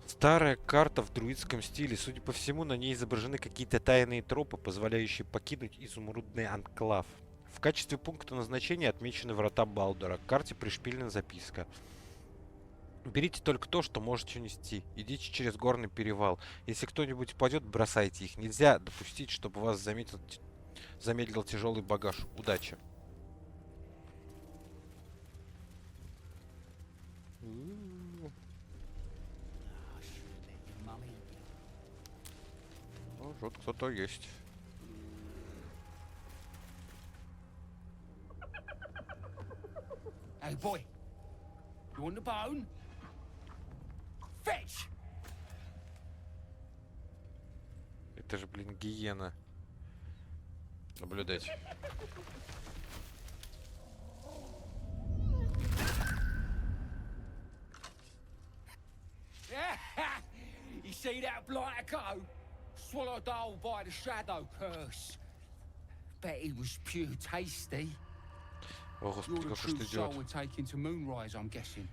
Старая карта в друидском стиле. Судя по всему, на ней изображены какие-то тайные тропы, позволяющие покинуть изумрудный анклав. В качестве пункта назначения отмечены врата Балдура. К карте пришпилена записка. Берите только то, что можете унести. Идите через горный перевал. Если кто-нибудь упадет, бросайте их. Нельзя допустить, чтобы вас замедлил тяжелый багаж. Удачи. Ну, вот кто-то есть. Hey, boy. You want the bone? Fetch! Это же, блин, гиена. Наблюдать. You see that blighter go? Swallowed whole by the shadow curse. Bet he was pure tasty. О, господи, You're the как true ж ты soul идет. we're taking to Moonrise, I'm guessing.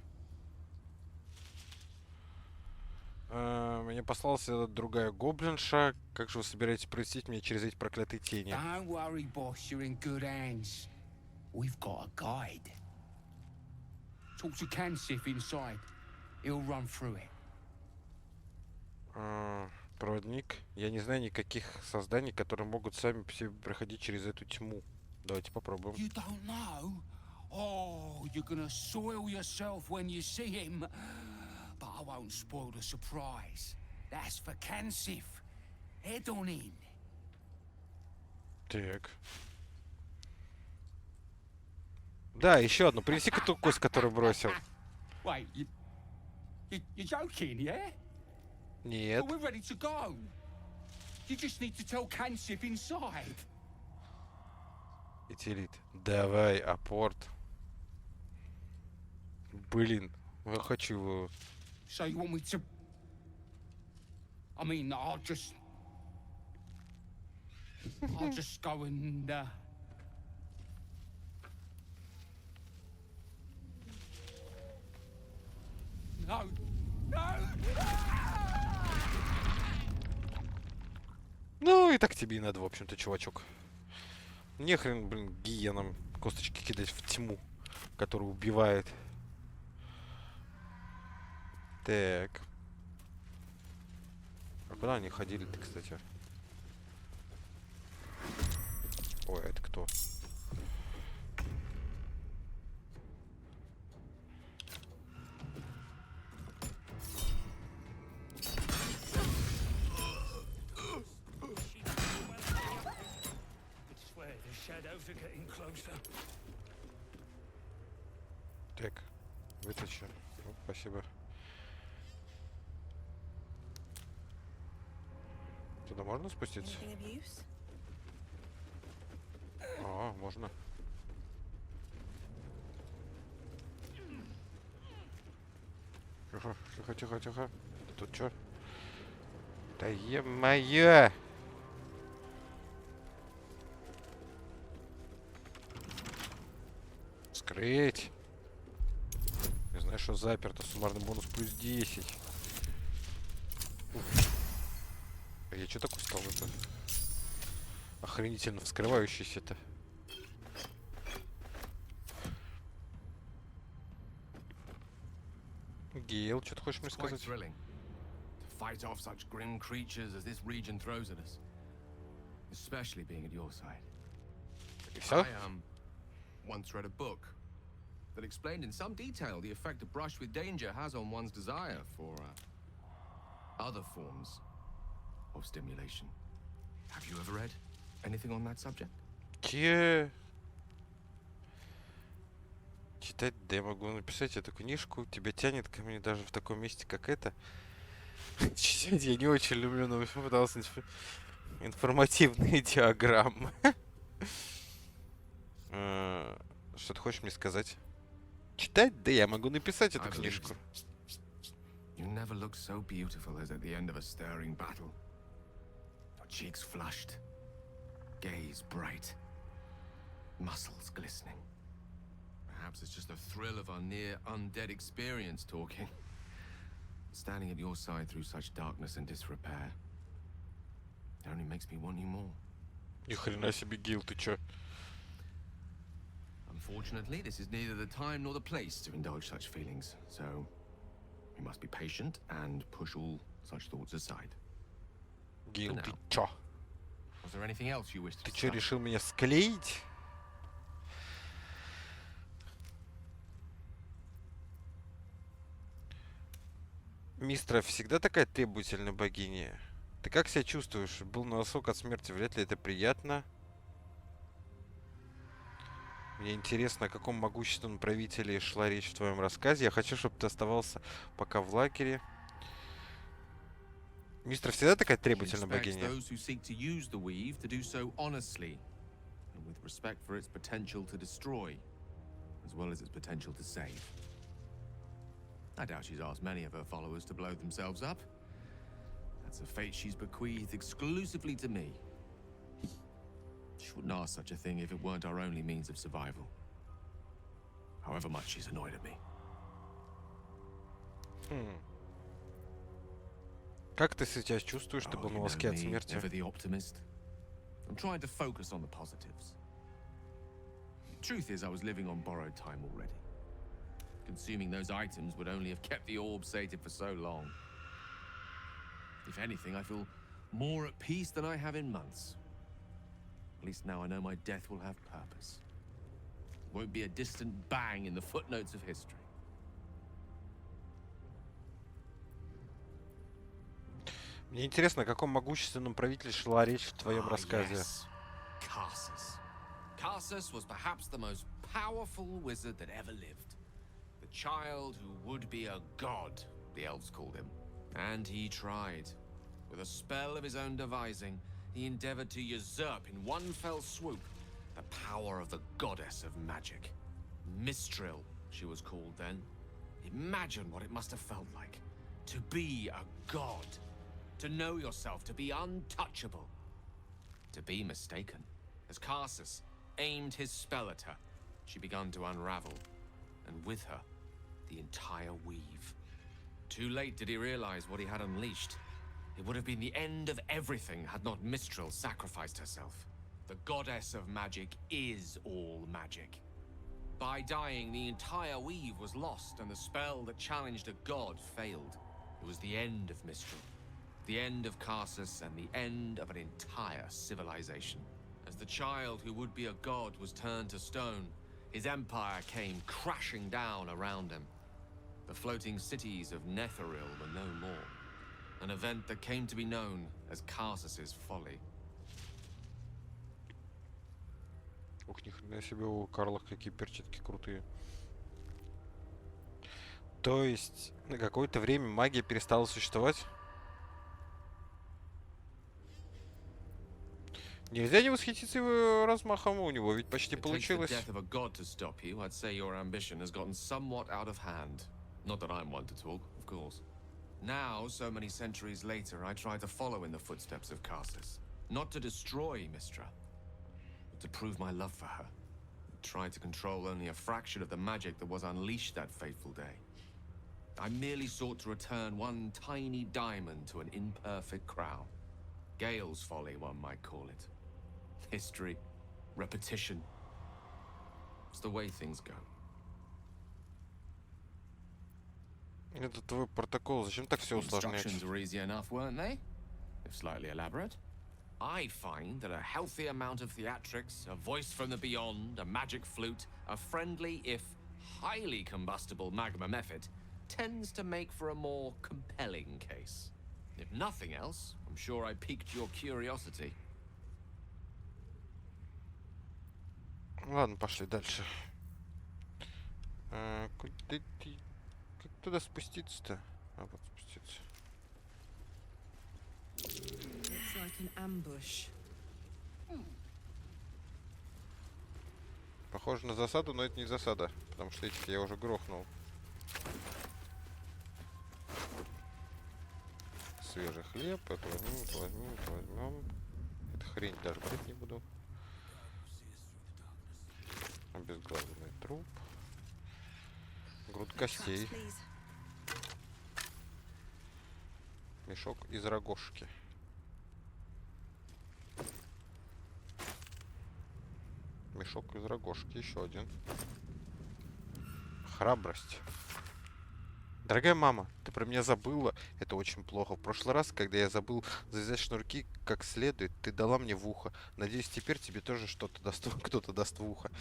Меня послала сюда другая гоблинша. Как же вы собираетесь провести меня через эти проклятые тени? Don't worry, boss, you're in good hands. We've got a guide. Talk to Kansif inside. He'll run through it. Проводник. Я не знаю никаких созданий, которые могут сами по себе проходить через эту тьму. Давайте попробуем. You don't know? Oh, you're gonna soil yourself when you see him. But I won't spoil the surprise. That's for Kansif. Head on in. Так. Да, еще одну. Принеси-ка ту кость, которую бросил. Wait, you're joking, yeah? Нет. Well, we're ready to go. You just need to tell Kansif inside. Этилит. Давай, апорт. Блин, я хочу его. So you want me to... I mean, I'll just go and, No! No! Ну, и так тебе и надо, в общем-то, чувачок. Нехрен, блин, гиенам косточки кидать в тьму, которая убивает. Так. А куда они ходили-то, кстати? Ой, это кто? Так, вытащи. Ну, спасибо. Туда можно спуститься? А, можно. Тихо, тихо, тихо, тихо. Тут что? Да е-мое! Скрыть. Не знаю, что заперто. Суммарный бонус плюс 10. А я что такой стал это? Охренительно вскрывающийся-то. Гейл, что ты хочешь мне сказать? Thrilling to fight off such grim creatures as this region throws at us, especially being at your side. И все? I once read a book that explained in some detail the effect a brush with danger has on one's desire for other forms of stimulation. Have you ever read anything on that subject? Читать, да я могу написать эту книжку. Тебя тянет ко мне даже в таком месте, как это. Читать я не очень люблю, но пытался информативные диаграммы. Что ты хочешь мне сказать? Читать? Да я могу написать эту книжку. You never looked so beautiful as at the end of a stirring battle. Your cheeks flushed, gaze bright, muscles glistening. Perhaps it's just the thrill of our near undead experience talking. Standing at your side through such darkness and disrepair. It only makes me want you more. Ни хрена себе, Гил, ты чё? Unfortunately, this is neither the time nor the place to indulge such feelings, so we must be patient and push all such thoughts aside. Гил, ты чё? Was there anything else you wished to Ты чё, discuss? решил меня склеить? Мистра всегда такая требовательная богиня. Ты как себя чувствуешь? Был на волосок от смерти, вряд ли это приятно. Мне интересно, о каком могущественном правителе шла речь в твоем рассказе. Я хочу, чтобы ты оставался пока в лагере. Мистер всегда такая требовательная богиня. I doubt she's asked many of her followers to blow themselves up. That's a fate she's bequeathed exclusively to me. She wouldn't ask such a thing if it weren't our only means of survival. However much she's annoyed at me. Как ты сейчас чувствуешь? Ты был на волоске от смерти. Never the optimist. I'm trying to focus on the positives. Truth is, I was living on borrowed time already. Consuming those items would only have kept the orb sated for so long. If anything, I feel more at peace than I have in months. At least now I know my death will have purpose. It won't be a distant bang in the footnotes of history. Мне интересно, о каком могущественном правителе шла речь в твоем рассказе. Yes. Karsus. Karsus was perhaps the most powerful wizard that ever lived. The child who would be a god, the elves called him. And he tried. With a spell of his own devising, he endeavored to usurp in one fell swoop the power of the goddess of magic. Mistril, she was called then. Imagine what it must have felt like to be a god. To know yourself, to be untouchable. To be mistaken. As Karsus aimed his spell at her, she began to unravel. And with her, the entire weave. Too late did he realize what he had unleashed. It would have been the end of everything had not Mistral sacrificed herself. The goddess of magic is all magic. By dying, the entire weave was lost, and the spell that challenged a god failed. It was the end of Mistral, the end of Karsus, and the end of an entire civilization. As the child who would be a god was turned to stone, his empire came crashing down around him. The floating cities of Netheril were no more. An event that came to be known as Karsus's folly. Ух, ни хрена себе, у Карла какие перчатки крутые. То есть на какое-то время магия перестала существовать? Нельзя не восхититься его размахом, у него ведь почти получилось. If it takes the death of a god to stop you, I'd say your ambition has gotten somewhat out of hand. Not that I'm one to talk, of course. Now, so many centuries later, I try to follow in the footsteps of Karsus. Not to destroy Mistra, but to prove my love for her. Try to control only a fraction of the magic that was unleashed that fateful day. I merely sought to return one tiny diamond to an imperfect crown. Gale's folly, one might call it. History, repetition. It's the way things go. Это твой протокол, зачем так все усложнять? Instructions were easy enough, weren't they? If slightly elaborate. I find that a healthy amount of theatrics, a voice from the beyond, a magic flute, a friendly, if highly combustible magma method, tends to make for a more compelling case. If nothing else, I'm sure I piqued your curiosity. Ладно, пошли дальше. Куда ты? Как туда спуститься-то? А, вот спуститься. Looks like an ambush. Похоже на засаду, но это не засада, потому что этих я уже грохнул. Свежий хлеб, это возьмем, это возьмем, это возьмем. Эту хрень даже брать не буду. Обезглавленный труп. Груд костей. Мешок из рогожки. Мешок из рогожки. Еще один. Храбрость. Дорогая мама, ты про меня забыла. Это очень плохо. В прошлый раз, когда я забыл завязать шнурки как следует, ты дала мне в ухо. Надеюсь, теперь тебе тоже что-то даст, кто-то даст в ухо.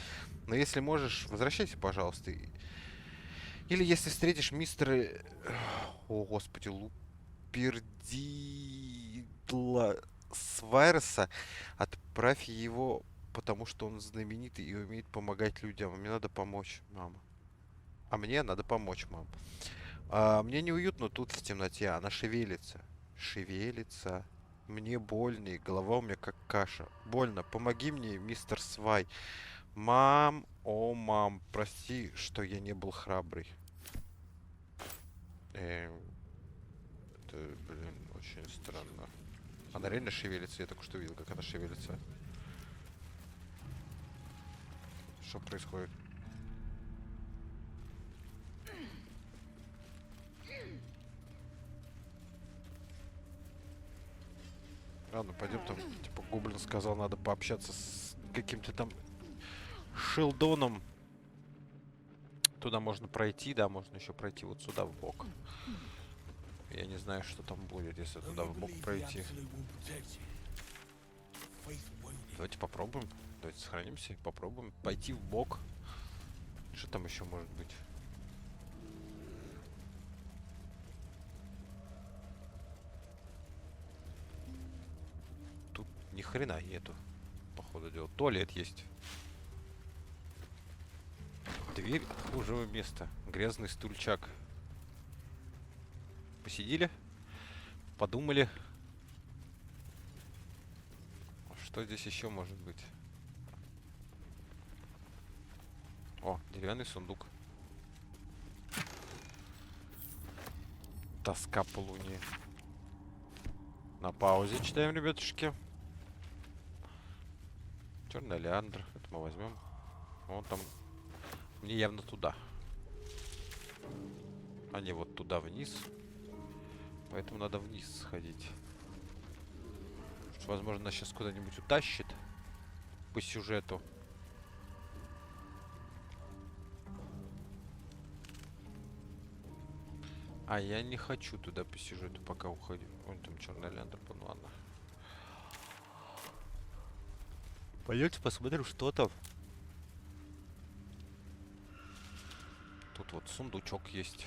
Но если можешь, возвращайся, пожалуйста. Или если встретишь мистера... О, господи, Лупердила Свайреса, отправь его, потому что он знаменитый и умеет помогать людям. Мне надо помочь, мама. А мне надо помочь, мам. Мне неуютно тут в темноте. Она шевелится. Шевелится. Мне больно, и голова у меня как каша. Больно. Помоги мне, мистер Свай. Мам, о, мам, прости, что я не был храбрый. Это, блин, очень странно. Она реально шевелится? Я только что видел, как она шевелится. Что происходит? Ладно, пойдем там, типа, Гоблин сказал, надо пообщаться с каким-то там Шилдоном. Туда можно пройти, да, можно еще пройти вот сюда в бок. Я не знаю, что там будет, если туда в бок пройти. Давайте попробуем. Давайте сохранимся и попробуем пойти в бок. Что там еще может быть? Тут ни хрена нету, походу дела. Туалет есть. Дверь хужего места. Грязный стульчак. Посидели? Подумали. Что здесь еще может быть? О, деревянный сундук. Тоска по луне. На паузе читаем, ребятушки. Черный олеандр. Это мы возьмем. Вон там. Мне явно туда. А не вот туда вниз. Поэтому надо вниз сходить. Возможно, нас сейчас куда-нибудь утащит по сюжету. А я не хочу туда по сюжету пока уходить. Вон там черный лендер, ну ладно. Пойдемте посмотрим, что там. Тут вот сундучок есть.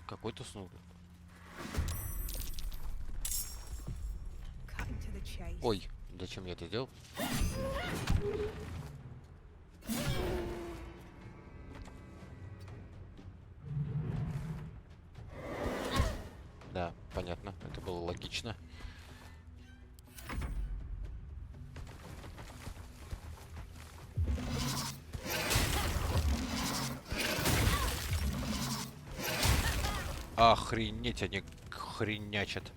Какой-то сундук. Ой, зачем я это сделал? Да, понятно. Это было логично. Охренеть, они хренячат.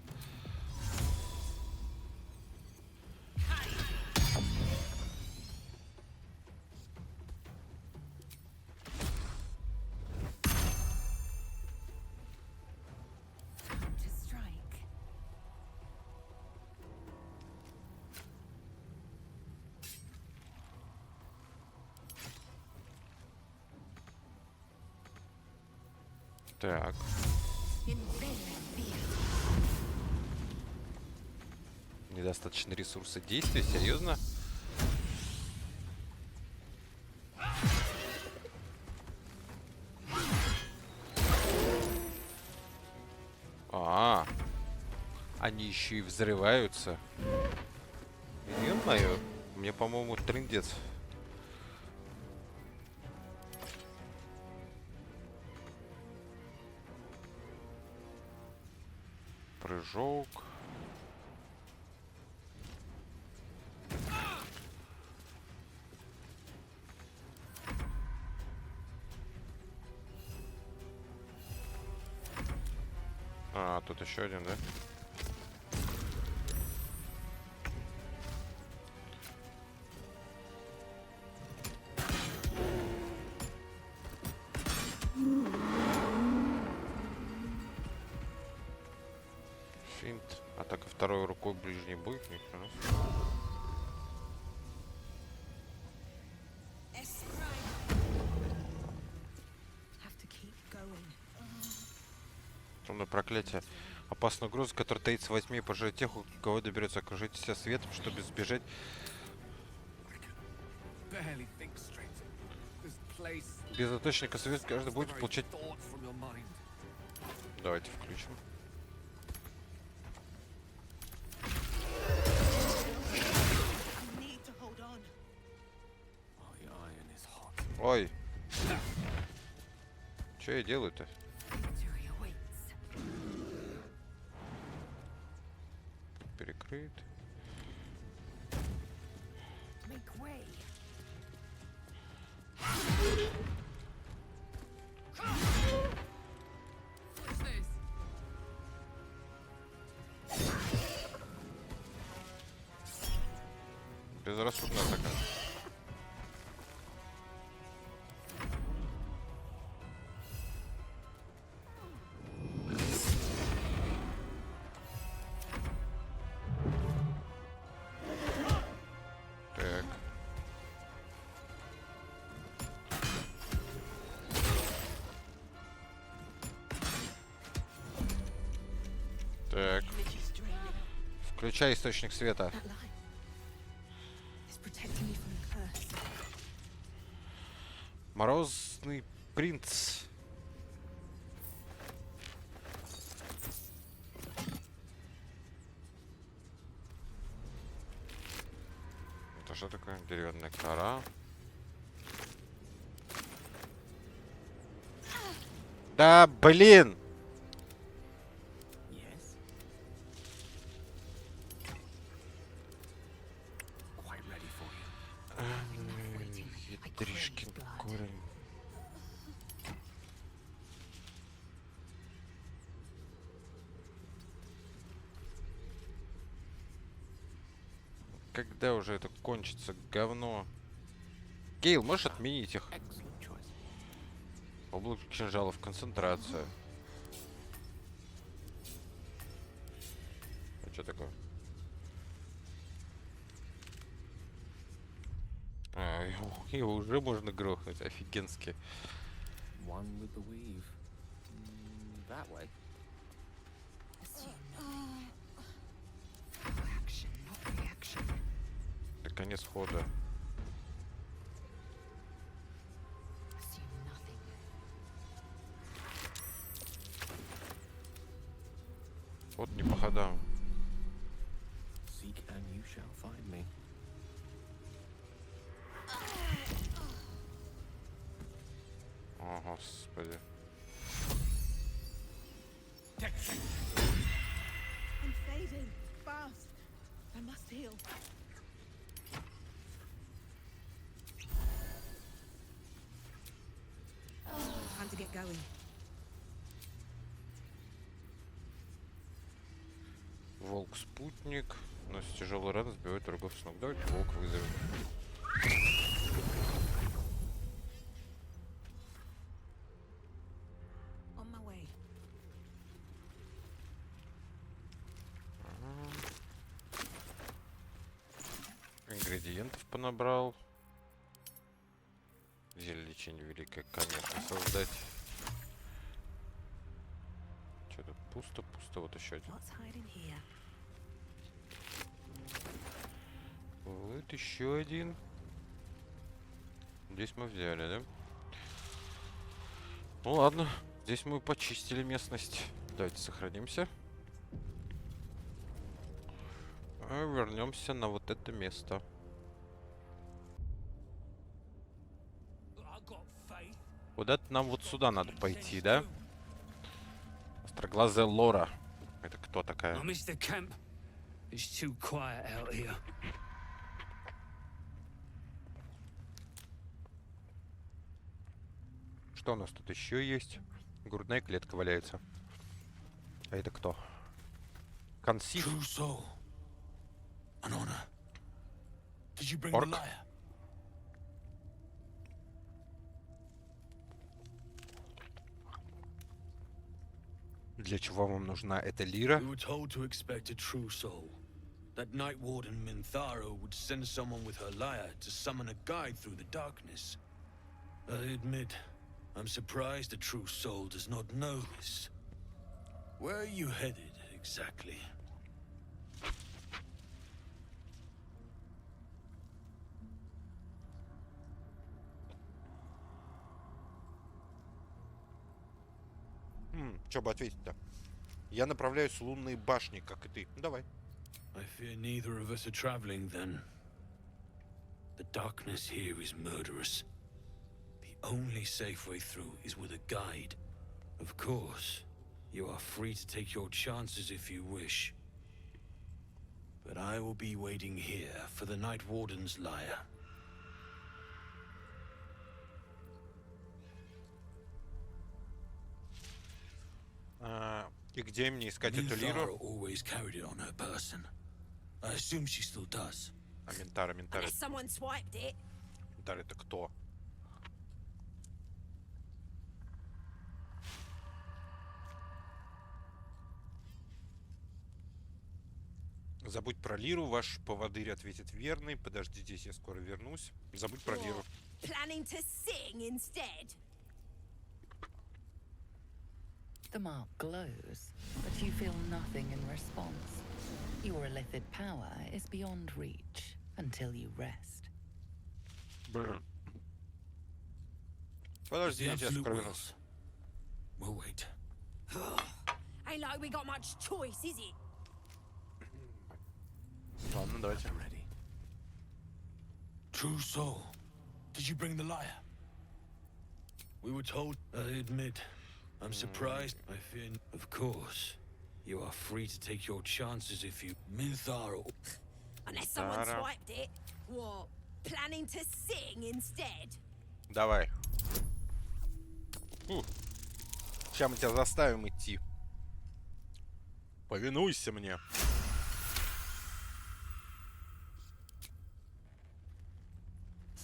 Так. Недостаточно ресурса действия, серьезно? Они еще и взрываются. Ё-моё, мне, по-моему, трындец. Прыжок. А, тут еще один, да? Финт. Атака второй рукой ближней будет, нихрена. Темное проклятие. Опасная угроза, которая таится во тьме и пожирает тех, у кого доберется. Окружить себя светом, чтобы избежать. Без источника света каждый будет получать. Давайте включим. Ой. Что я делаю-то? Перекрыт. Безрассудная атака. Так. Так. Включай источник света. Морозный принц. Это что такое? Деревянная кора. Да, блин! Тришкин корень. Когда уже это кончится, говно? Гейл, можешь отменить их? Облако кинжалов, концентрация. А что такое? А, его уже можно грохнуть, офигенски. One with the weave. That way. Action, not reaction. Это конец хода. Assume nothing. Вот не по ходам. Seek and you shall find me. О, господи. I'm fading. Fast. I must heal. Time to get going. Волк-спутник. Носит тяжелый ран, сбивает врагов с ног. Давайте волк вызовем. On my way. Ингредиентов понабрал. Зелье лечения великое, конечно, создать. Что тут? Пусто, пусто. Вот еще один. What's hiding here? Вот еще один. Здесь мы взяли, да? Ну ладно. Здесь мы почистили местность. Давайте сохранимся. А вернемся на вот это место. Куда-то нам вот сюда надо пойти, да? Остроглазая Лора. Это кто такая? Mr. Camp, it's too quiet out here. Что у нас тут еще есть? Грудная клетка валяется. А это кто? Консив. Орк. Для чего вам нужна эта лира? We were told to expect a true soul. That Night Warden Minthara would send someone with her lyre to summon a guide through the darkness. I admit, I'm surprised a true soul does not know this. Where are you headed, exactly? Что бы ответить-то? Я направляюсь в лунные башни, как и ты. Ну, давай. I fear neither of us are traveling then. The darkness here is murderous. The only safe way through is with a guide. Of course, you are free to take your chances if you wish. But I will be waiting here for the Night Warden's lyre. И где мне искать эту Minthara лиру? always carried it on her person. I assume she still does. А Ментара, Ментара. Unless someone swiped it. Ментара это кто? Забудь про лиру, ваш поводырь ответит верный. Подожди здесь, я скоро вернусь. Забудь про лиру. Planning to sing instead. The mark glows, but you feel nothing in response. Your illithid power is beyond reach until you rest. Подожди, The я тебя absolute скоро wills. вернусь. We'll wait. Ain't like we got much choice, is it? Ладно, давайте. True soul, did you bring the lyre? We were told. I admit, I'm surprised. I fear. Of course, you are free to take your chances if you. Minthara. Unless someone Tara. swiped it. What? Planning to sing instead? Давай. Сейчас мы тебя заставим идти. Повинуйся мне.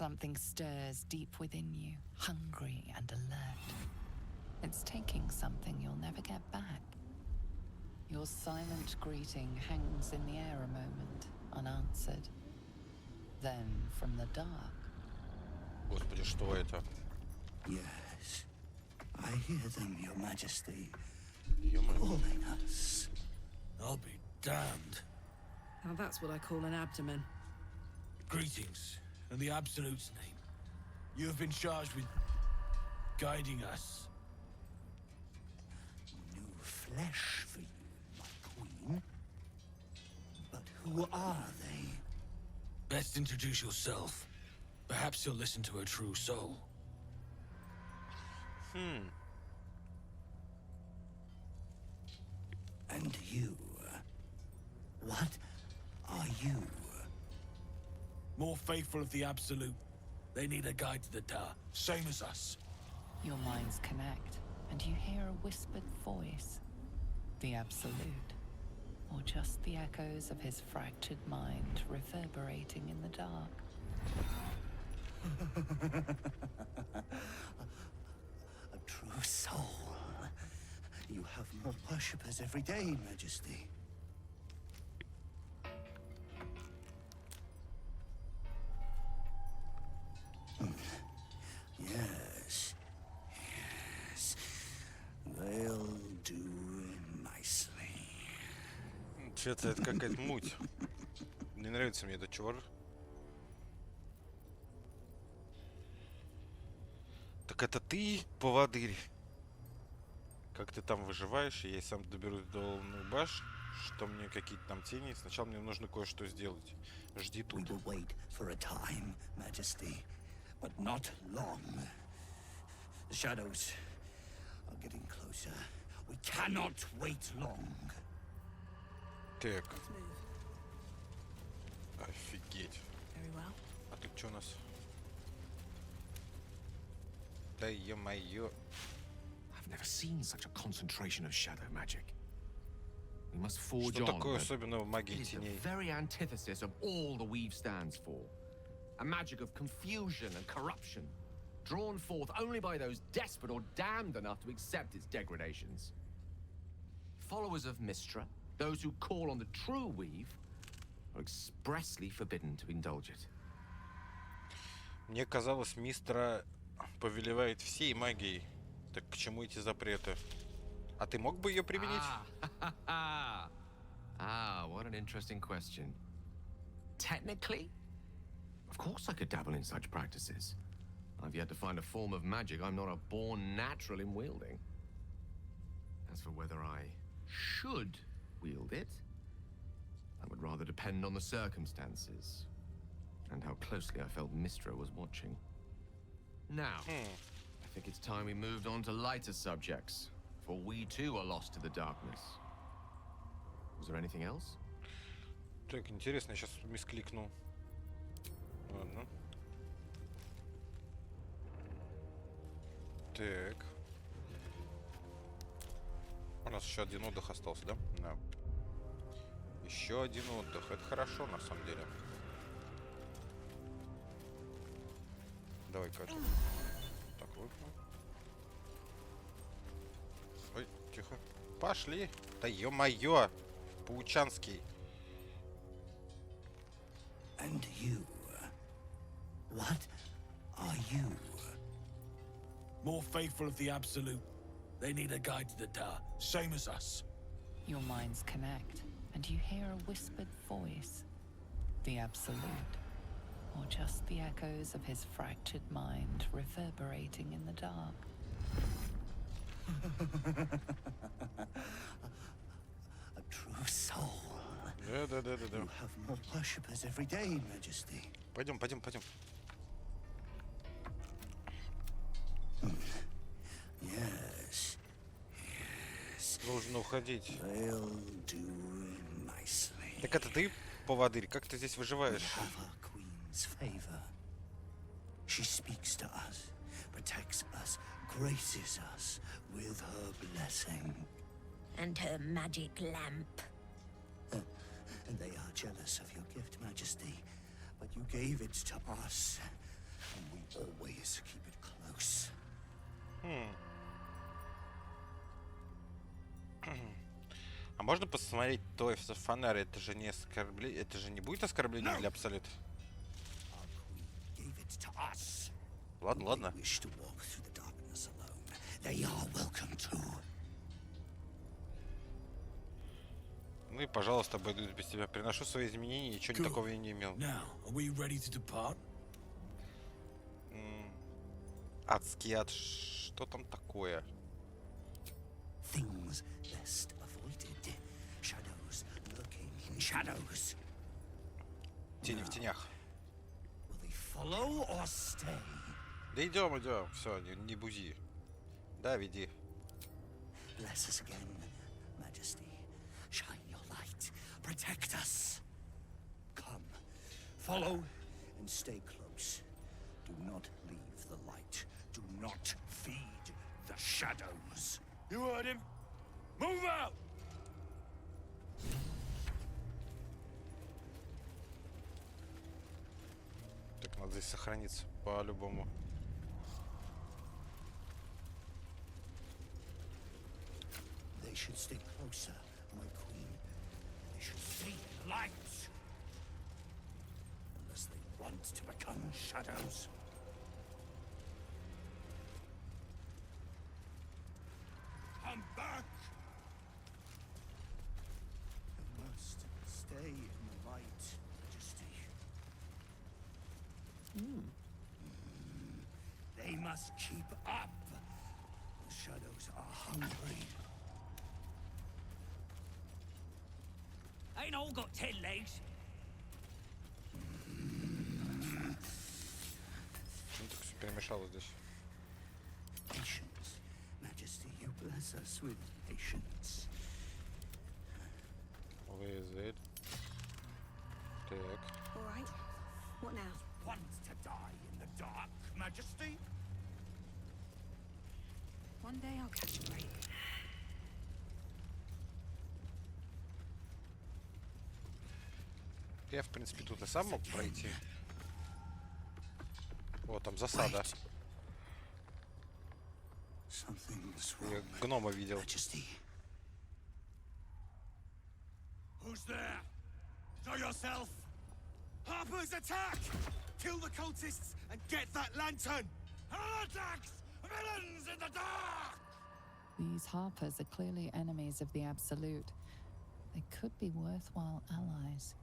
Something stirs deep within you, hungry and alert. It's taking something you'll never get back. Your silent greeting hangs in the air a moment, unanswered. Then, from the dark... Господи, что это? Yes. I hear them, Your Majesty. Ё-моё. Calling us. I'll be damned. Now that's what I call an abdomen. Greetings, in the Absolute's name. You have been charged with guiding us. New flesh for you, my queen. But who are they? Best introduce yourself. Perhaps you'll listen to a true soul. And you? What are you? More faithful of the Absolute. They need a guide to the Dar, same as us. Your minds connect, and you hear a whispered voice. The Absolute. Or just the echoes of his fractured mind reverberating in the dark. A true soul. You have more worshippers every day, Majesty. Yes. Yes. They'll do nicely. Что-то это какая-то муть. Не нравится мне этот чувак. Так это ты, поводырь? Как ты там выживаешь? Я и сам доберусь до Лунной башни. Что мне какие-то там тени? Сначала мне нужно кое-что сделать. Жди тут. We will wait for a time, Majesty, but not long. The shadows are getting closer. We cannot wait long. Так. Офигеть. Very well. А тут что у нас? Да ё-моё. I've never seen such a concentration of shadow magic. We must forge Что on. такое but особенного в магии it is the теней? very antithesis of all the weave stands for. A magic of confusion and corruption, drawn forth only by those desperate or damned enough to accept its degradations. Followers of Mystra, those who call on the true weave, are expressly forbidden to indulge it. Мне казалось, Мистра повелевает всей магией. Так к чему эти запреты? А ты мог бы ее применить? What an interesting question. Technically, of course I could dabble in such practices. I've yet to find a form of magic I'm not a born natural in wielding. As for whether I should wield it, that would rather depend on the circumstances and how closely I felt Mystra was watching. Now, I think it's time we moved on to lighter subjects, for we too are lost to the darkness. Was there anything else? Так, интересно, я сейчас мискликнул. Ладно. Так. У нас еще один отдых остался, да? Да. Еще один отдых. Это хорошо, на самом деле. Давай-ка. Так, выпну. Ой, тихо. Пошли. Да ё-моё! Паучанский. And you? What are you? More faithful of the Absolute. They need a guide to the Dar, same as us. Your minds connect, and you hear a whispered voice. The Absolute. Or just the echoes of his fractured mind reverberating in the dark. A true soul. Да. You have more worshippers every day, Majesty. Пойдем. Yes. Нужно уходить. They'll do nicely. Так это ты, поводырь? Как ты здесь We выживаешь? have our queen's favor. She speaks to us, protects us, graces us with her blessing. And her magic lamp. And they are jealous of your gift, Majesty. But you gave it to us. and we always keep it close. А можно посмотреть то фонарь? Это же не оскорбление. Это же не будет оскорблением для Абсолюта? Gave it to us. Ладно, ладно. They wish to walk through the darkness alone. They are welcome to. Ну и, пожалуйста, обойдусь без тебя. Приношу свои изменения, ничего не такого я не имел. Now, are we ready to depart? Адский ад. Что там такое? Things best avoided. Shadows lurking in shadows. Тени в тенях. Will they follow or stay? Да идем, идем. Все, не бузи. Да, веди. Bless us again, Majesty. Shine your light. Protect us. Come, follow and stay close. Do not leave the light. Do not feed the shadows. You heard him. Move out! Так, надо здесь сохраниться по-любому. They should stay closer, my queen. They should see the light. Unless they want to become shadows. Come back! They must stay in the light, Majesty. They must keep up. The shadows are hungry. Ain't all got 10 legs. Ну так все перемешалось здесь. Patience, Majesty, you bless us with patience. Вызовет. Так. All right. What now? Want to die in the dark, Majesty? One day I'll catch a break. Я, в принципе, тут и сам мог пройти. О, там засада. Я гнома видел. Who's there? Show yourself! Harper's attack! Kill the cultists and get that lantern! Heretics! Villains in the dark! These Harpers are clearly enemies of the Absolute. They could be worthwhile allies.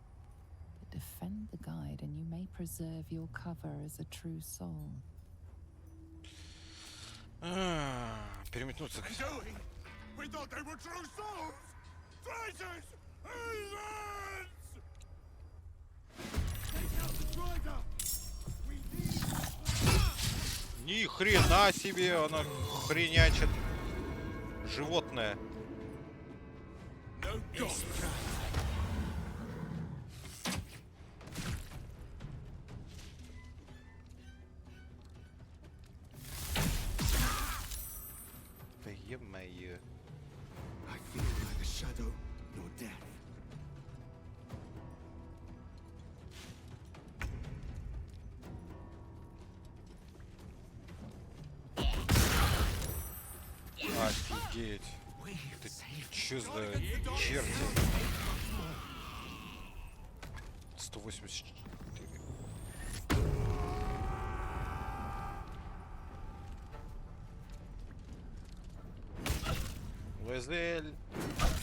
But defend the guide and you may preserve your cover as a true soul. Переметнуться. We thought they were true souls! Traitors! Heathens! Take out the driver! We need... Ни хрена себе, она хренячит. Животное. No God. Да е-мое. I feel neither shadow nor death. Офигеть. Ты чё за черти? 184. Лазель!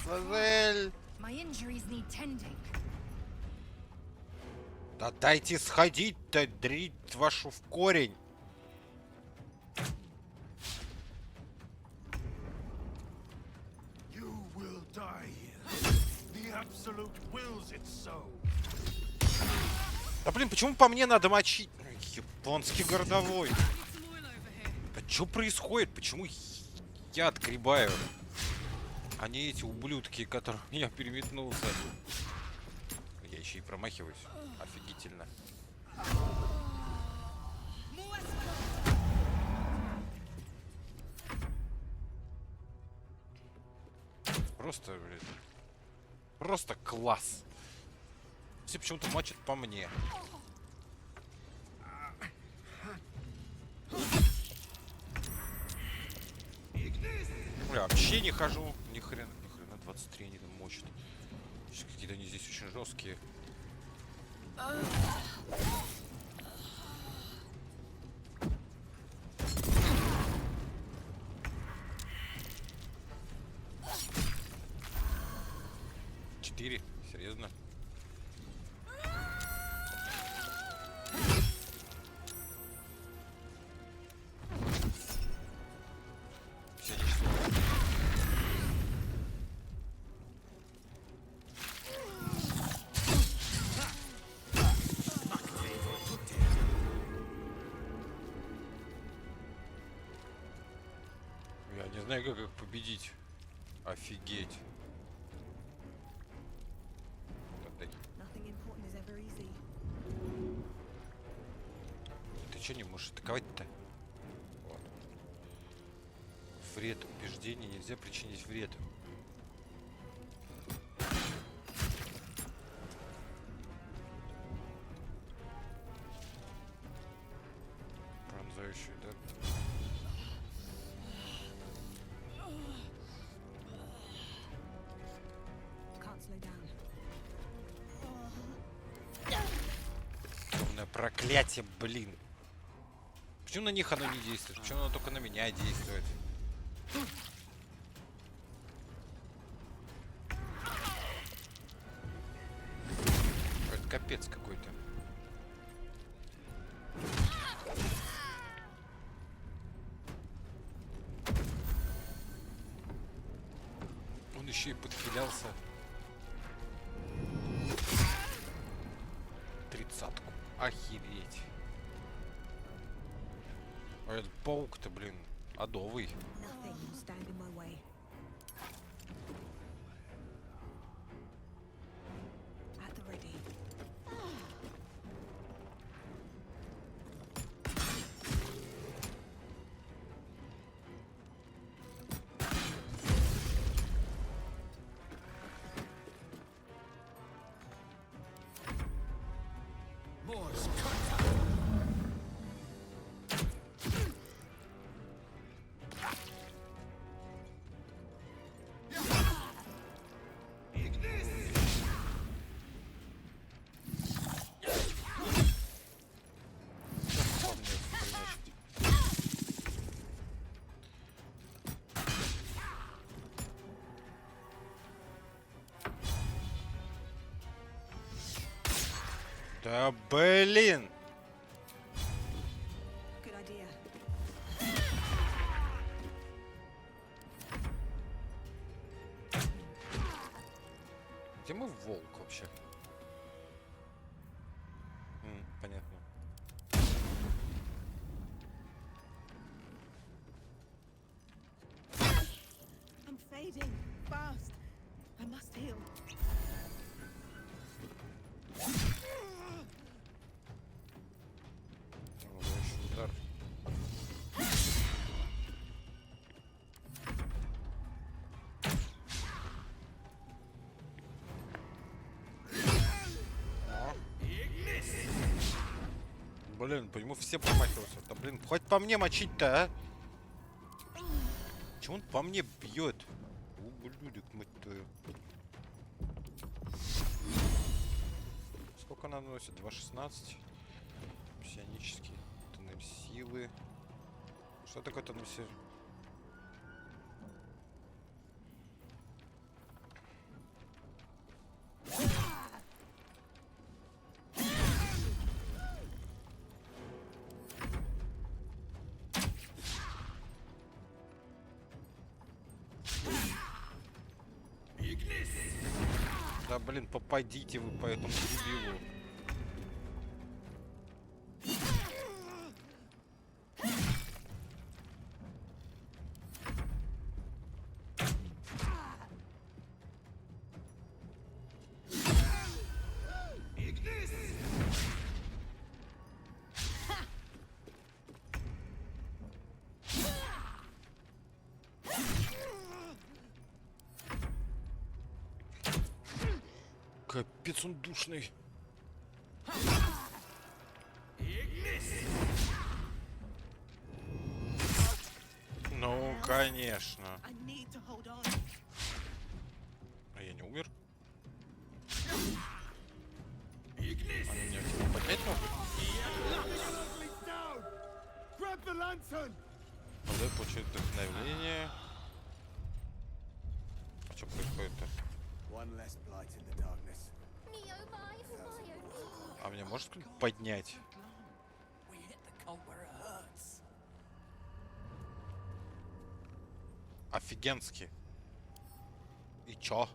Лазель! My injuries need tending. Да дайте сходить-то, дрить вашу в корень! You will die here. The Absolute wills it so. Да блин, почему по мне надо мочить? Японский городовой. Да что происходит? Почему я отгребаю? А не эти ублюдки, которым я переметнулся. Я еще и промахиваюсь. Офигительно. Просто, блин. Просто класс. Все почему-то мочат по мне. Бля, вообще не хожу. Ни хрена 23 они там мочат. Какие-то они здесь очень жесткие. Четыре? Серьезно? Все ничего. Я не знаю, как их победить. Офигеть. Ты что не можешь атаковать-то? Вот. Вред, убеждение, нельзя причинить вред. Пронзающий, да? Темное проклятие, блин. Почему на них оно не действует? Почему оно только на меня действует? Это капец какой-то. Он еще и подхилялся. 30-ку. Охереть. А этот паук-то, блин, адовый. Да блин! Где мы волк вообще? Понятно. I'm fading fast. I must heal. Удар. Блин, по нему все промахиваются. Да блин, хоть по мне мочить-то, а? Чего он по мне бьет? Ублюдок, мать твою. Сколько она наносит? 2,16. Псионический тоннель силы. Что такое тоннель силы? Да блин, попадите вы по этому дебилу. Капец, он душный. Ну, конечно. I need to hold on. А я не умер? Они меня типа поднять могут? Балdur получает вдохновение. А что происходит-то? А меня может кто-нибудь поднять? Офигенски. И чё?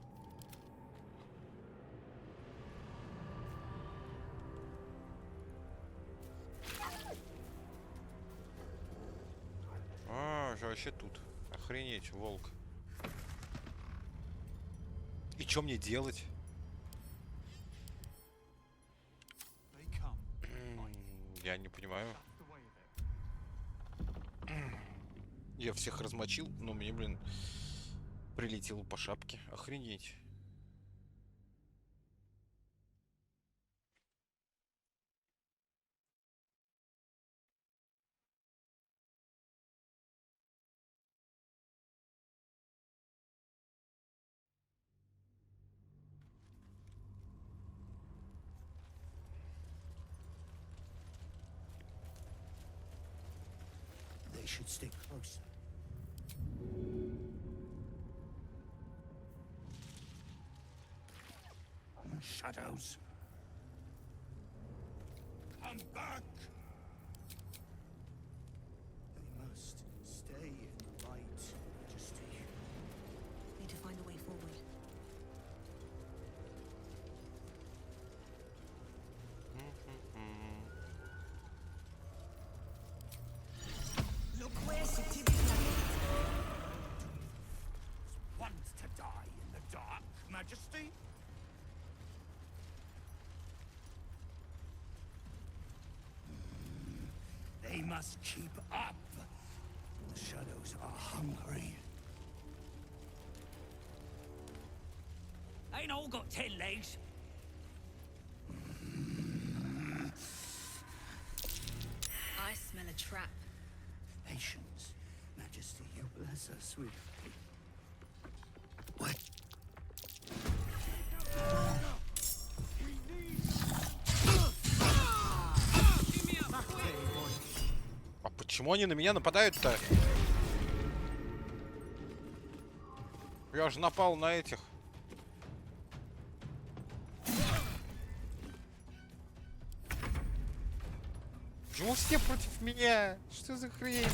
А, же вообще тут. Охренеть, волк. И чё мне делать? Я не понимаю. Я всех размочил, но мне, блин, прилетело по шапке. Охренеть. They should stay closer. Shadows. Come back! They must stay in the light, Majesty. Need to find a way forward. Look where city begins. Want to die in the dark, Majesty? They must keep up. The shadows are hungry. Ain't all got 10 legs. I smell a trap. Patience, Majesty, you bless us with. What? А почему они на меня нападают-то? Я же напал на этих. Почему все против меня? Что за хрень?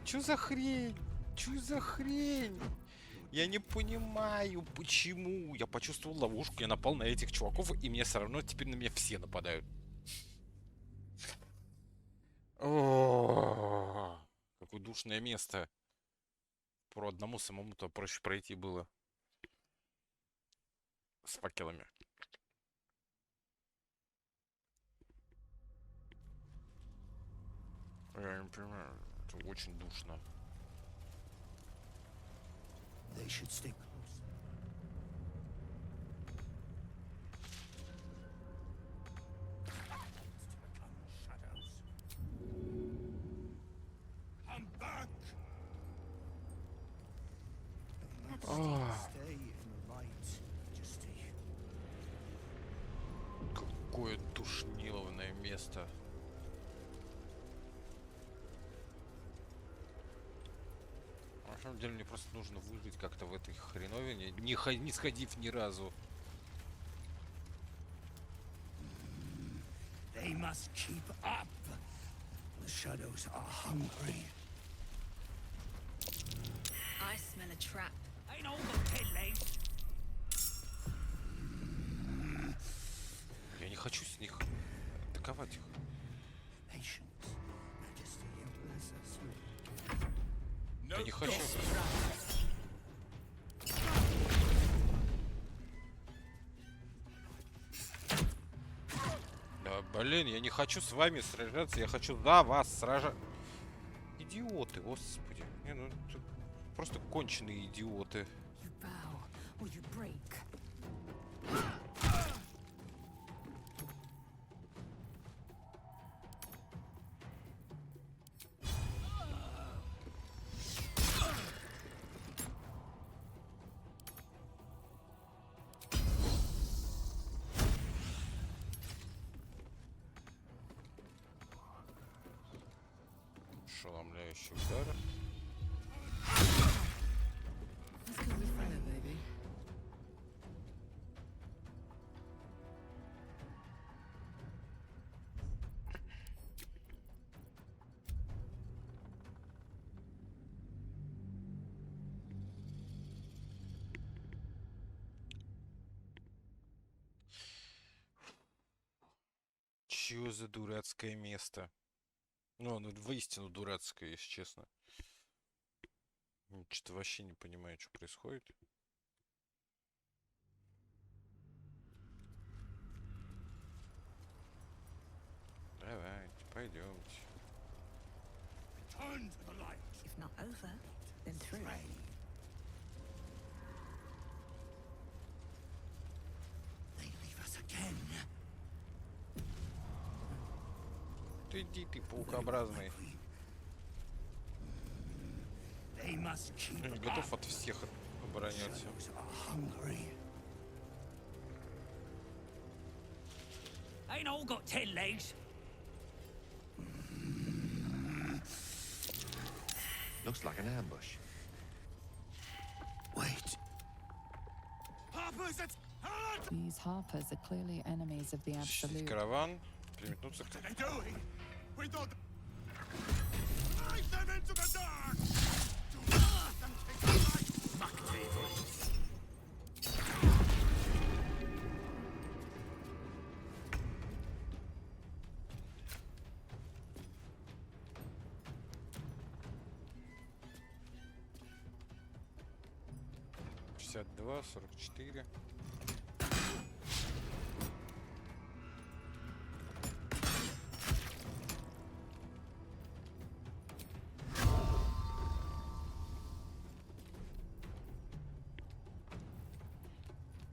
Чё за хрень? Чё за хрень? Я не понимаю, почему. Я почувствовал ловушку, я напал на этих чуваков, и мне все равно теперь на меня все нападают. О, какое душное место. Про одному самому-то проще пройти было. С факелами. Я не понимаю, это очень душно. They should stay close. Shadows. Come back. Stay in the light, Majesty. Какое душниловное место. На самом деле мне просто нужно выжить как-то в этой хреновине, не сходив ни разу. They must keep up. The shadows are hungry. I smell a trap. Ain't all got 10 legs. Я не хочу с них атаковать их. Patience, Majesty, you bless us with. Я не хочу. Да, блин, я не хочу с вами сражаться, я хочу за вас сражаться. Идиоты, господи. Не, ну, это просто конченые идиоты. You bow or you break. Ошеломляющий удар. Чё за дурацкое место? Ну, оно воистину дурацкое, если честно. Что-то вообще не понимаю, что происходит. Давайте, пойдемте. If not over, then through. They leave us again. Ты иди, ты паукообразный. They must Я keep не готов от всех обороняться. hungry. Ain't all got 10 legs. Looks like an ambush. Wait. These harpers are clearly enemies of the Absolute. Караван. Переметнуться к... We thought. Drive them into the dark. To earth and take the light. Muck tables. $52, $44.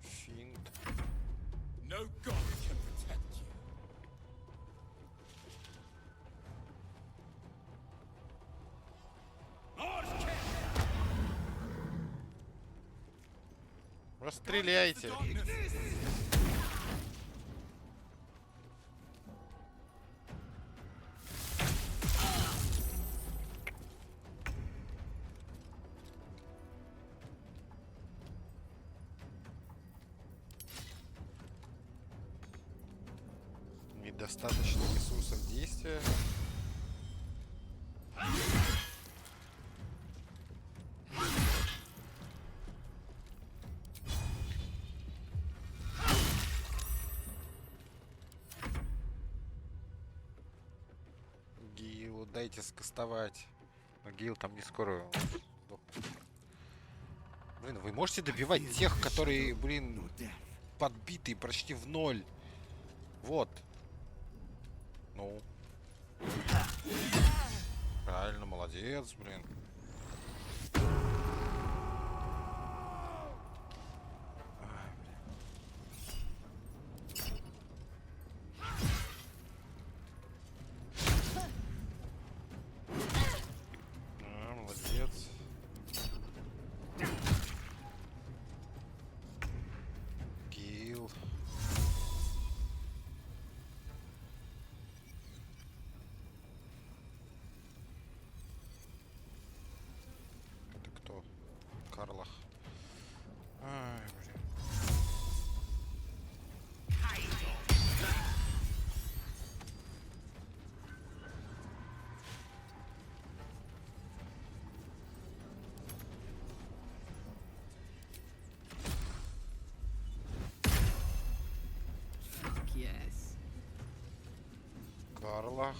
Финт. No god can protect you. Расстреляйте. Недостаточно ресурсов действия. Гилу дайте скастовать. Но Гил там не скоро сдохнет. Блин, вы можете добивать тех, которые, блин, подбитые почти в ноль. Вот. Ну. Правильно, молодец, блин. Молодец. Гил. Это кто? Карлах. Ай, блин. Yes. Карлах.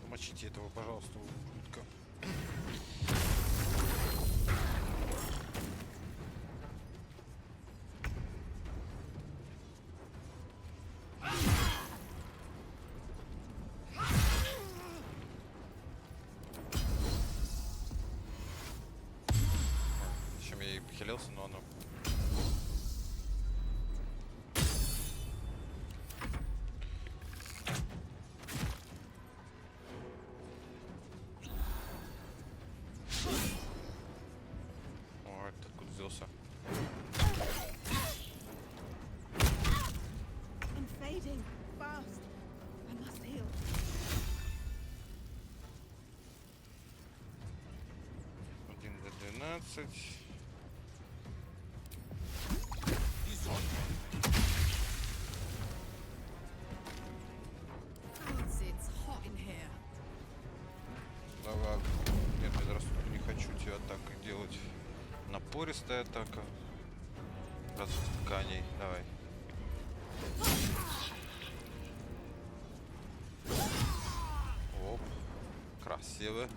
Замочите этого, пожалуйста, ублюдка. чуть похилился, но оно... О, это откуда взялся? I'm fading. Fast. I must heal. 1 до 12. It's hot in here. Давай. Нет, здравствуй, не хочу тебе атакой делать. Напористая атака. Разных тканей. Давай. Оп. Красиво.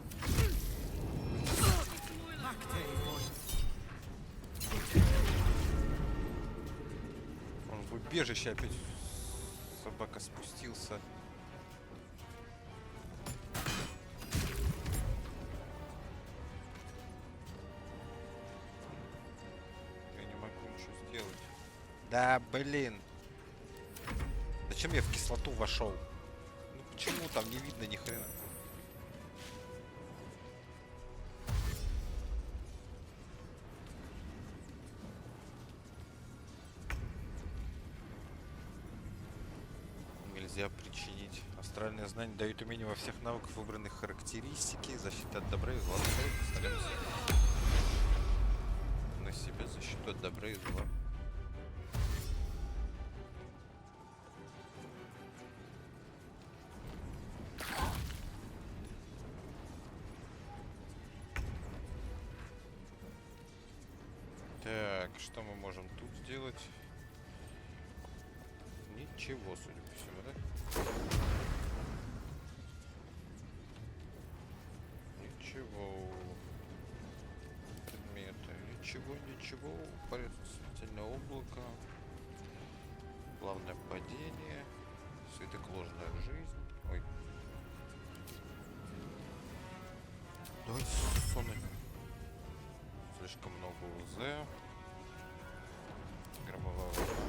Он в убежище опять. Собака спустился. Я не могу ничего сделать. Да, блин. Зачем я в кислоту вошел? Ну почему там не видно ни хрена? Нельзя причинить. Астральные знания дают умение во всех навыках выбранных характеристики. Защита от добра и зла. Поставляем на себя защиту от добра и зла. Так, что мы можем тут сделать? Ничего, судя по всему, да? Ничего. Предметы. Ничего. Парительное облако. Плавное падение. Свиток ложная жизнь. Ой. Давайте сонный. Слишком много УЗ. Громовая волна.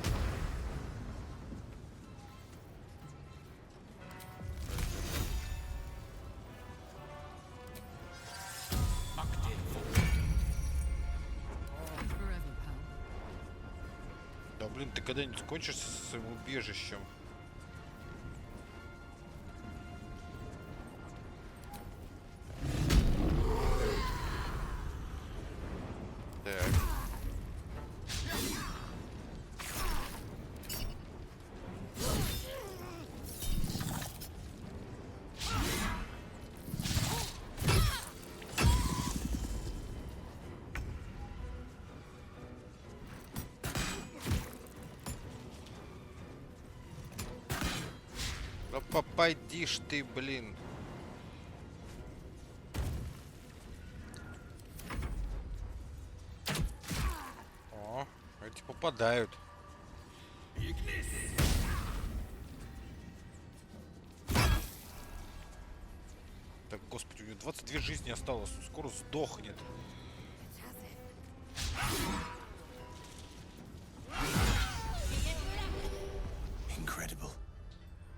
Да блин, ты когда-нибудь кончишь со своим убежищем? Так. Да попади ж ты, блин. О, эти попадают. Так, господи, у него 22 жизни осталось, он скоро сдохнет. Incredible.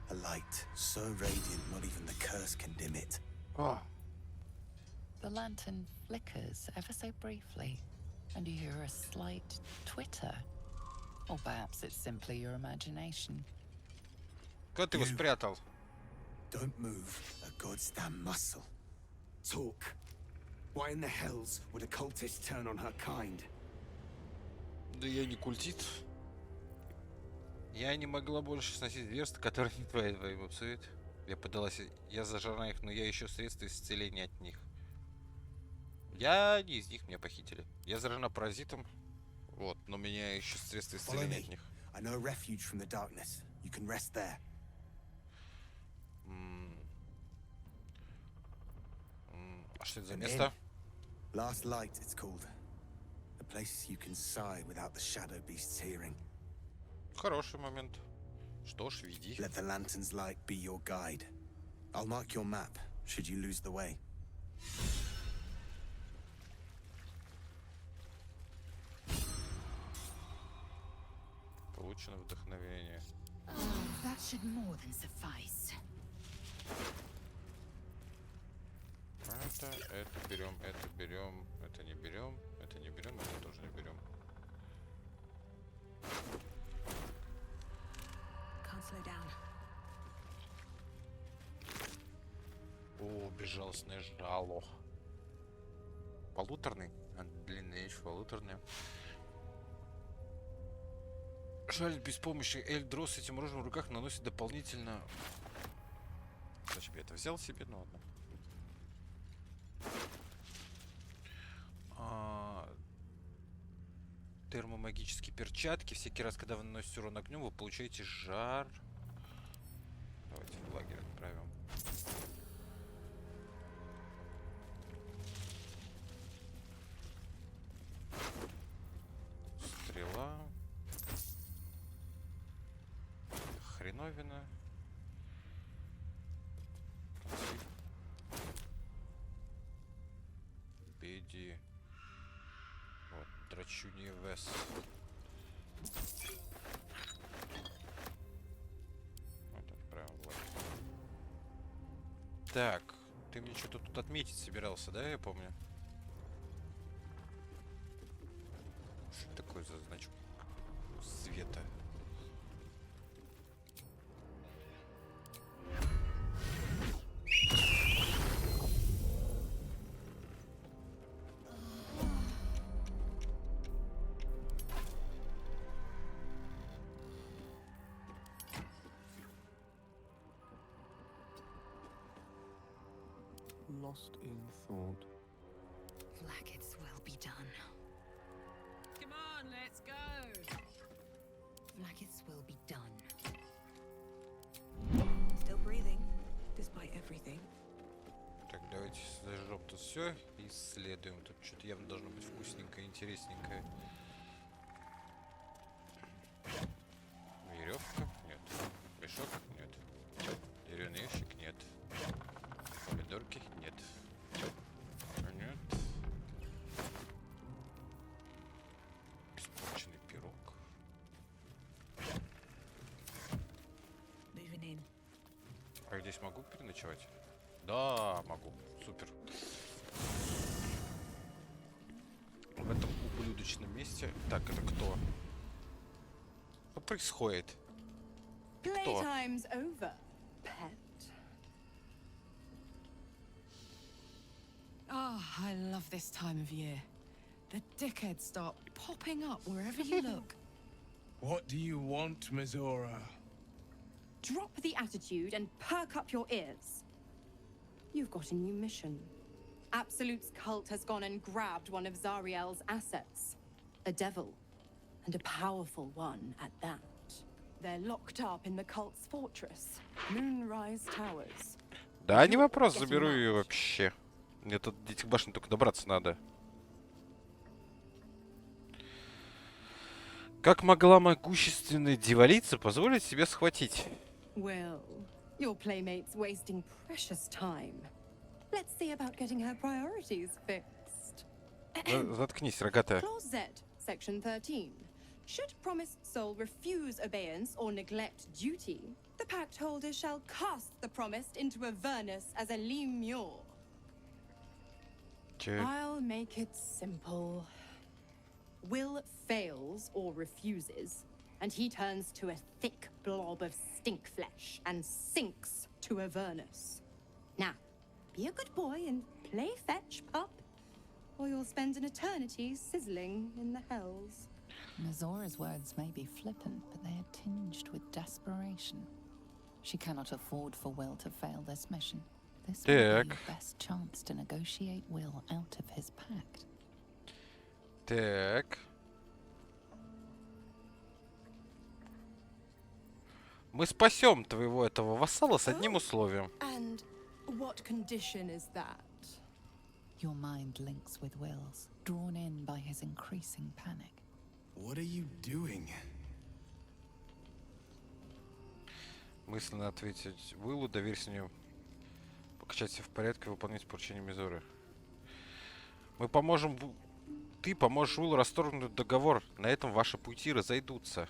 A light so radiant not even the curse can dim it. The lantern flickers ever so briefly, and you hear a slight twitter. Or perhaps it's simply your imagination. Куда ты его спрятал? Don't move a god's damn muscle. Talk. Why in the hells would a cultist turn on her kind? Да я не культит. Я не могла больше сносить зверства, которые не твои псуют. Я подалась, я зажрана их, но я ищу средства исцеления от них. Я не из них, меня похитили. Я заражена паразитом, вот, но меня ищут средства исцеления от них. I know a refuge from the darkness. You can rest there. А что это за место? Last light, it's called. A place you can sigh without the shadow beasts hearing. Хороший момент. Что ж, веди. Let the lantern's light be your guide. I'll mark your map, should you lose the way. получено вдохновение. That should more than suffice. Это берем, это не берем, это не берем, это тоже не берем. Can't slow down. О, безжалостное жало. Полуторный? Длинная вещь, полуторная. Жаль, без помощи Эльдро с этим оружием в руках наносит дополнительно... Зачем я это взял себе? Ну ладно. Термомагические перчатки. Всякий раз, когда вы наносите урон огнем, вы получаете жар. Давайте в лагерь отправим. Стрела. Хреновина. Беди. Вот, драчунье вес. Вот, отправим в лагерь. Так, ты мне что-то тут отметить собирался, да, я помню? Что такое за значок света? Lost in thought. Blackets will be done. Come on, let's go. Blackets will be done. Still breathing, despite everything. Так, давайте зажжем тут все и исследуем. Тут что-то явно должно быть вкусненькое, интересненькое. Веревка? Нет. Мешок? Нет. Деревянный ящик? Нет. Помидорки? Нет. Нет. Испорченный пирог. Moving in. А я здесь могу переночевать? Да, могу. Супер. В этом ублюдочном месте. Так, это кто? Что происходит? Кто? Playtime's over, pet. Oh, I love this time of year. The dickheads start popping up wherever you look. What do you want, Mizora? Drop the attitude and perk up your ears. You've got a new mission. Absolute's cult has gone and grabbed one of Zariel's assets. A devil. And a powerful one at that. They're locked up in the cult's fortress, Moonrise Towers. Да, не вопрос, заберу ее вообще. Мне тут до этих башен только добраться надо. Как могла могущественная дьяволица позволить себе схватить? Well, your playmate's wasting precious time. Let's see about getting her priorities fixed. Заткнись, рогатая. Clause Z, Section 13. Should promised soul refuse obeyance or neglect duty, the pact holder shall cast the promised into Avernus as a lemure. I'll make it simple. Will fails or refuses, and he turns to a thick blob of stink flesh and sinks to Avernus. Now, be a good boy and play fetch, pup, or you'll spend an eternity sizzling in the hells. Mizora's words may be flippant, but they are tinged with desperation. She cannot afford for Will to fail this mission. This will be your best chance to negotiate Will out of his pact. Так. Мы спасем твоего этого вассала с одним условием. And what condition is that? Your mind links with Will's, drawn in by his increasing panic. What are you doing? Мысленно ответить Уиллу, доверься мне, покачать себя в порядке и выполнять поручение Мизоры. Мы поможем... Ты поможешь Уиллу расторгнуть договор. На этом ваши пути разойдутся.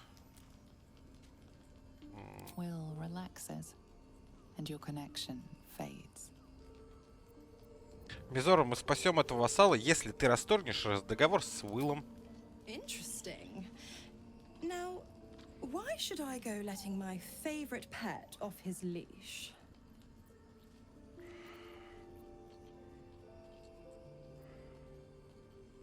will relaxes, and your connection fades. Мизора, мы спасем этого вассала, если ты расторгнешь договор с Уиллом. Interesting. Now, why should I go letting my favorite pet off his leash?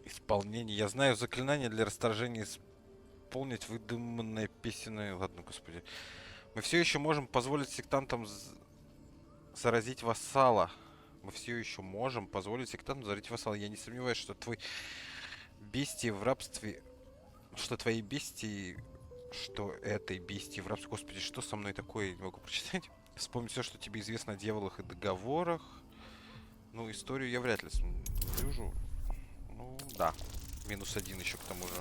Исполнение. Я знаю заклинание для расторжения. Исполнить выдуманное песенное. Ладно, господи. Мы все еще можем позволить сектантам заразить вассала. Мы все еще можем позволить сектантам заразить вассала. Я не сомневаюсь, что твой бестии в рабстве... Что твои бестии... Что этой бестии в рабстве... Господи, что со мной такое? Я не могу прочитать. Вспомни все, что тебе известно о дьяволах и договорах. Ну, историю я вряд ли вижу. Ну, да. -1 еще к тому же.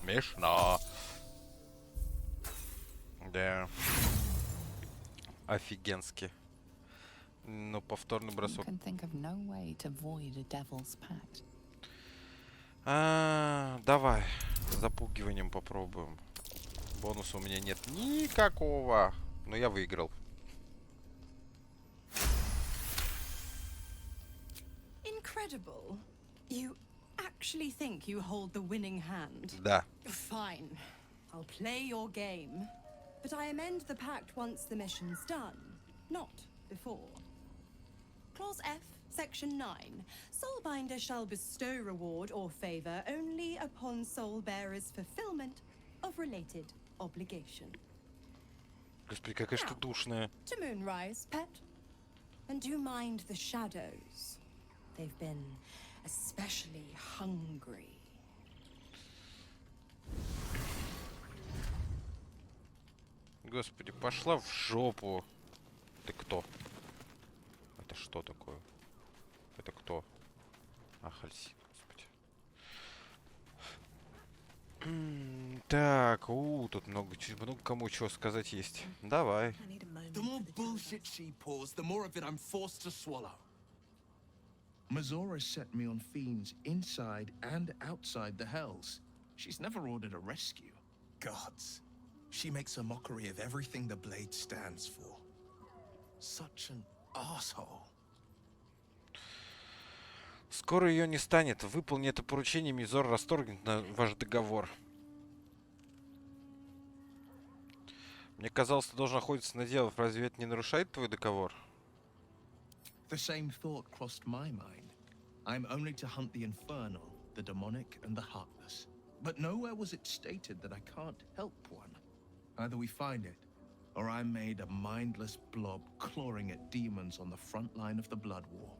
Смешно. Да. Офигенски. Но повторный бросок. Давай. С запугиванием попробуем. Бонуса у меня нет никакого. Но я выиграл. Incredible. You actually think you hold the winning hand? Да. Fine. I'll play your game. But I amend the pact once the mission's done, not before. Clause F, Section 9. Soulbinder shall bestow reward or favor only upon soul-bearer's fulfillment of related obligation. Господи, какая ж ты душная. To Moonrise, pet. And do mind the shadows. They've been especially hungry. Господи, пошла в жопу. Ты кто? Это что такое? Это кто? Ахальси, господи. Так, тут много кому чего сказать есть. Давай. The more bullshit she pours, the more of it I'm forced to swallow. Mizora set me on fiends inside and outside the Hells. She's never ordered a rescue. Gods. She makes a mockery of everything the blade stands for. Such an asshole. Скоро ее не станет. Выполни это поручение, Мизор расторгнет ваш договор. Мне казалось, ты должен охотиться на дьяволов. Разве это не нарушает твой договор? The same thought crossed my mind. I'm only to hunt the infernal, the demonic, and the heartless. But nowhere was it stated that I can't help one. Either we find it, or I'm made a mindless blob clawing at demons on the front line of the blood war.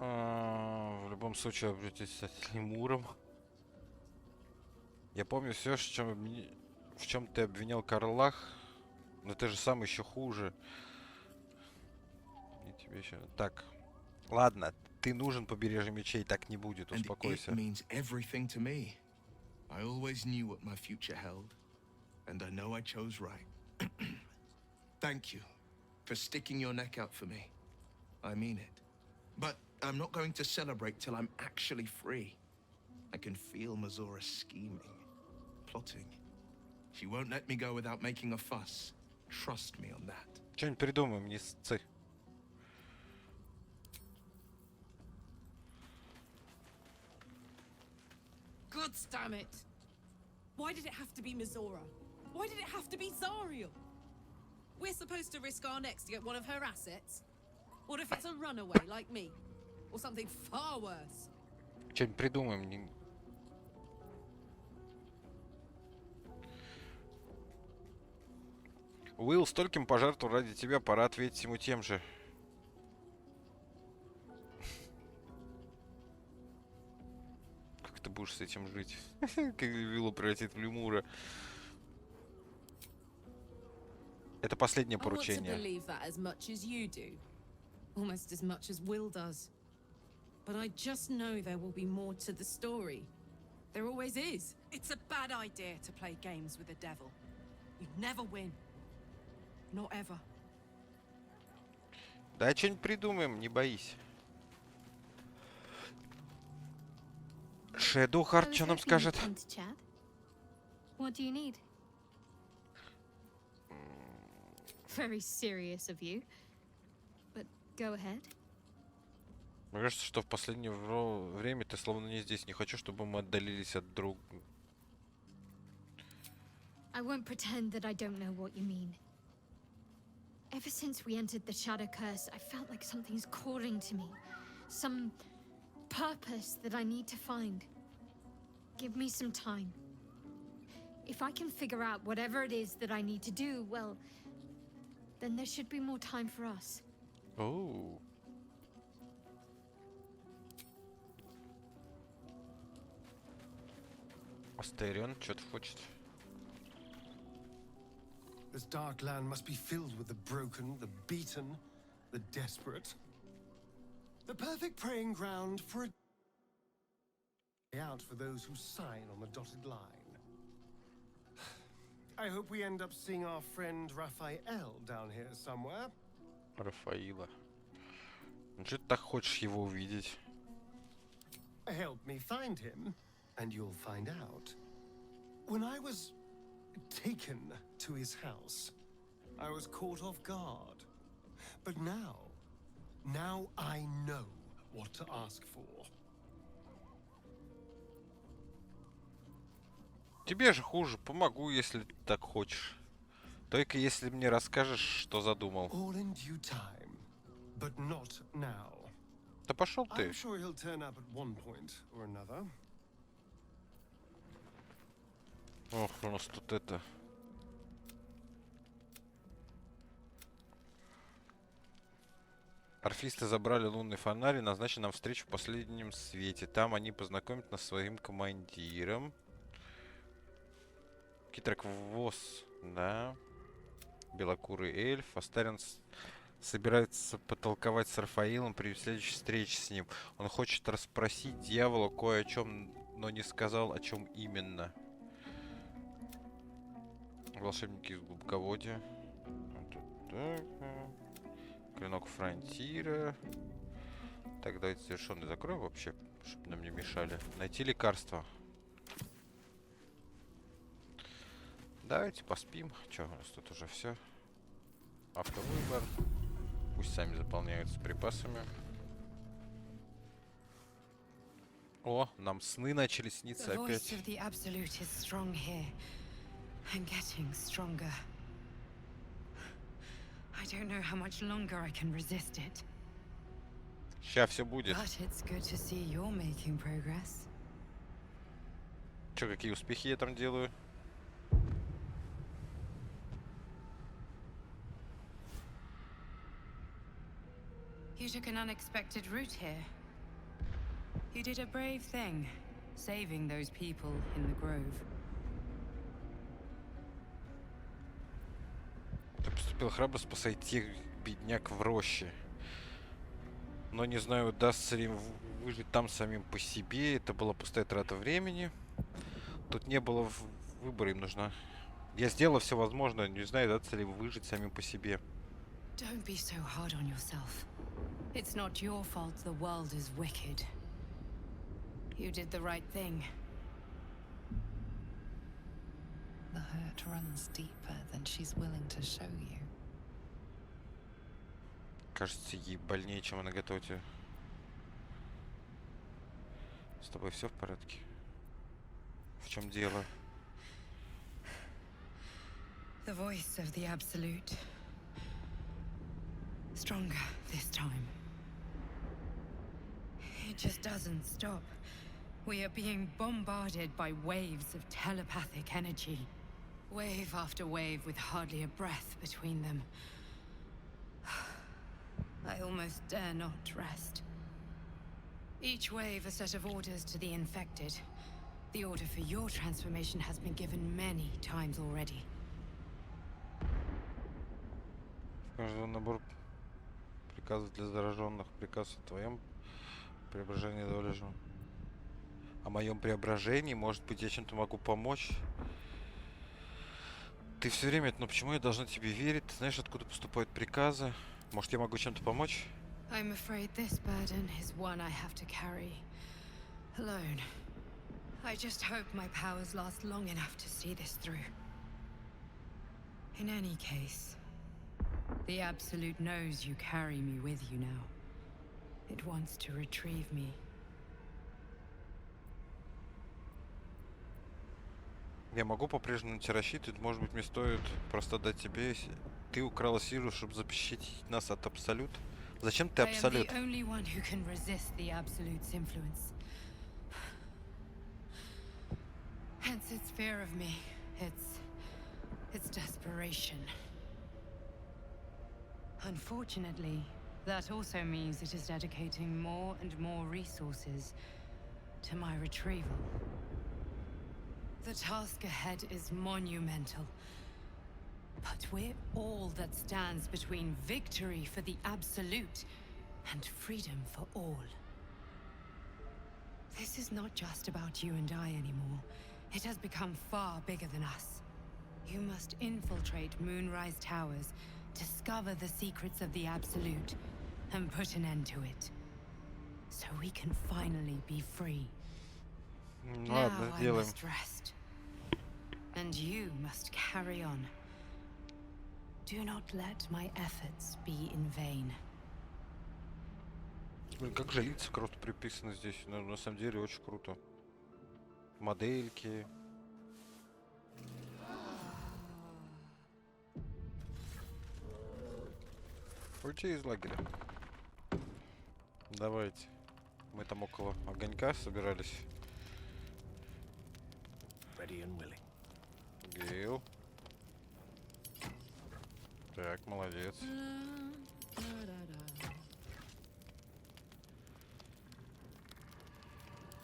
В любом случае, обратитесь с лемуром. Я помню все, в чем ты обвинял Карлах, но ты же сам еще хуже. И тебе еще... Так, ладно, ты нужен побережье мечей, так не будет, успокойся. I always knew what my future held, and I know I chose right. Thank you for sticking your neck out for me. I mean it. But I'm not going to celebrate till I'm actually free. I can feel Mizora scheming, plotting. She won't let me go without making a fuss. Trust me on that. Что-нибудь придумаем, не сцы. God damn it! Why did it have to be Mizora? Why did it have to be Zariel? We're supposed to risk our necks to get one of her assets? What if it's a runaway like me? Or something far worse? Что-нибудь придумаем. Уилл стольким пожертвовал ради тебя, пора ответить ему тем же. Как ты будешь с этим жить? Как Виллу превратит в лемура. Это последнее поручение. Almost as much as Will does. But I just know there will be more to the story. There always is. It's a bad idea to play games with the devil. You never win. Not ever. Да, что-нибудь придумаем, не боись. Шэдоухард что нам скажет? What do you need? Very serious of you. But go ahead. Мне кажется, что в последнее время ты словно не здесь. Не хочу, чтобы мы отдалились от друг. I won't pretend that I don't know what you mean. Ever since we entered the Shadow Curse, I felt like something's calling to me. Some purpose that I need to find. Give me some time. If I can figure out whatever it is that I need to do, well, then there should be more time for us. Oh. Астерион что-то хочет. This dark land must be filled with the broken, the beaten, the desperate. The perfect preying ground for a out for those who sign on the dotted line. I hope we end up seeing our friend Raphael down here somewhere. Рафаила. Ну что ты так хочешь его увидеть? Help me find him, and you'll find out. When I was taken to his house, I was caught off guard. But now I know what to ask for. Тебе же хуже. Помогу, если ты так хочешь. Только если мне расскажешь, что задумал. All in due time, but not now. Да пошел ты. I'm sure he'll turn up at one point or another. Ох, у нас тут это... Орфисты забрали лунный фонарь и назначили нам встречу в последнем свете. Там они познакомят нас с своим командиром. Китрак ВОЗ, да. Белокурый эльф. Астарион собирается потолковать с Рафаилом при следующей встрече с ним. Он хочет расспросить дьявола кое о чем, но не сказал, о чем именно. Волшебники из глубоководья. Клинок фронтира. Так, давайте завершенный закроем вообще, чтобы нам не мешали. Найти лекарство. Давайте поспим. Че, у нас тут уже все. Автовыбор. Пусть сами заполняются припасами. О, нам сны начали сниться опять. And getting stronger. I don't know how much longer I can resist it. Сейчас все будет. But it's good to see you're making progress. Че, какие успехи я там делаю? You took an unexpected route here. You did a brave thing, saving those people in the grove. Ты поступил храбро, спасая тех бедняк в роще. Но не знаю, удастся ли им выжить там самим по себе. Это была пустая трата времени. Тут не было выбора, им нужно. Я сделал все возможное, не знаю, удастся ли выжить самим по себе. Don't be so hard on yourself. It's not your fault the world is wicked. You did the right thing. The hurt runs deeper than she's willing to show you. Кажется, ей больнее, чем она готова тебе. С тобой все в порядке? В чем дело? The voice of the Absolute. Stronger this time. It just doesn't stop. We are being bombarded by waves of telepathic energy. Wave after wave with hardly a breath between them. I almost dare not rest. Each wave a set of orders to the infected. The order for your transformation has been given many times already. Каждый набор приказов для зараженных. Приказ о твоем преображении доложен. О моем преображении, может быть, я чем-то могу помочь. Ты все время, но почему я должна тебе верить? Ты знаешь, откуда поступают приказы? Может, я могу чем-то помочь? I'm afraid this burden is one I have to carry alone. I just hope my powers last long enough to see this through. In any case, the Absolute knows you carry me with you now. It wants to retrieve me. Я могу по-прежнему на тебя рассчитывать. Может быть, мне стоит просто дать тебе... Ты украла силу, чтобы защитить нас от Абсолют? Зачем ты Абсолют? I am the only one who can resist the Absolute's influence. Hence its fear of me. Its desperation. Unfortunately, that also means it is dedicating more and more resources to my retrieval. The task ahead is monumental. But we're all that stands between victory for the Absolute and freedom for all. This is not just about you and I anymore. It has become far bigger than us. You must infiltrate Moonrise Towers, discover the secrets of the Absolute, and put an end to it. So we can finally be free. Now I must rest. And you must carry on. Do not let my efforts be in vain. Блин, как же лица круто приписаны здесь. На самом деле очень круто. Модельки. Уйти из лагеря. Давайте. Мы там около огонька собирались. Ready and willing. Гейл. Так, молодец.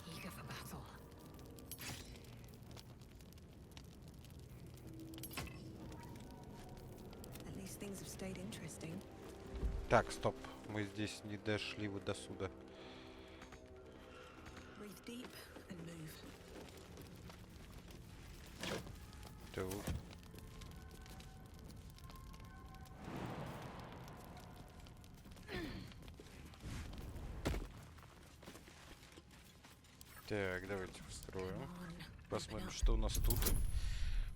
Eager for battle. At least things have stayed interesting. Так, стоп. Мы здесь не дошли вот до сюда. Breathe deep and move. Тут. Так, давайте устроим. Посмотрим, что у нас тут.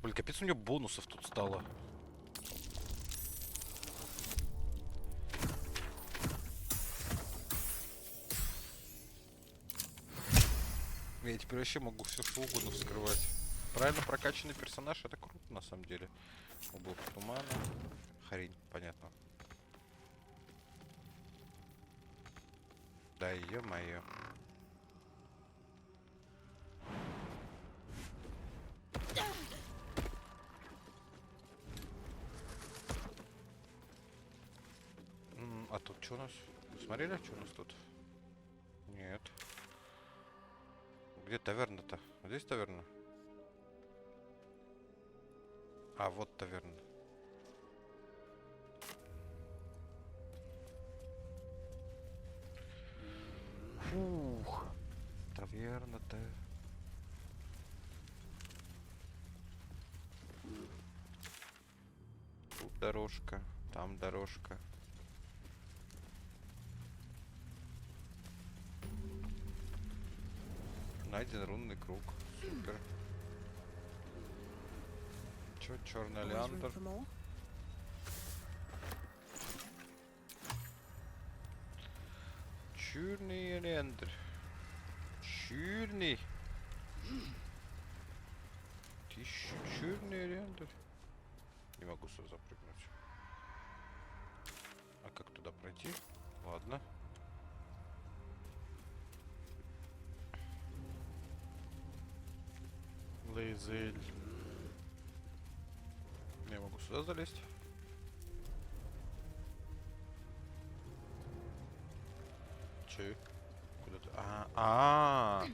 Блин, капец, у него бонусов тут стало. Я теперь вообще могу все что угодно вскрывать. Правильно прокачанный персонаж, это круто на самом деле. Облако тумана. Хрень, понятно. Да ё-моё. А тут что у нас? Вы смотрели, что у нас тут? Нет. Где таверна-то? Здесь таверна? А, вот таверна. Фух. Таверна-то. Тут дорожка, там дорожка. Найден рунный круг. Супер. Чё, черный леандр? Черный леандр. Черный. Ты ещё черный леандр? Не могу сюда запрыгнуть. А как туда пройти? Ладно. Лейзель. Я могу сюда залезть. Че? Куда-то. А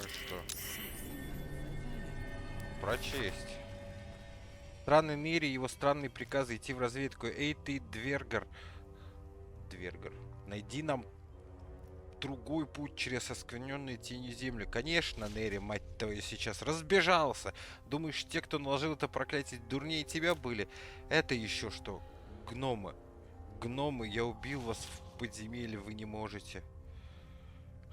что? Прочесть. В странном мире его странные приказы идти в разведку. Эй, ты, Двергер. Найди нам другой путь через оскверненные тенью земли. Конечно, Нери, мать твою, сейчас разбежался. Думаешь, те, кто наложил это проклятие, дурнее тебя были? Это еще что? Гномы. Гномы, я убил вас в подземелье, вы не можете.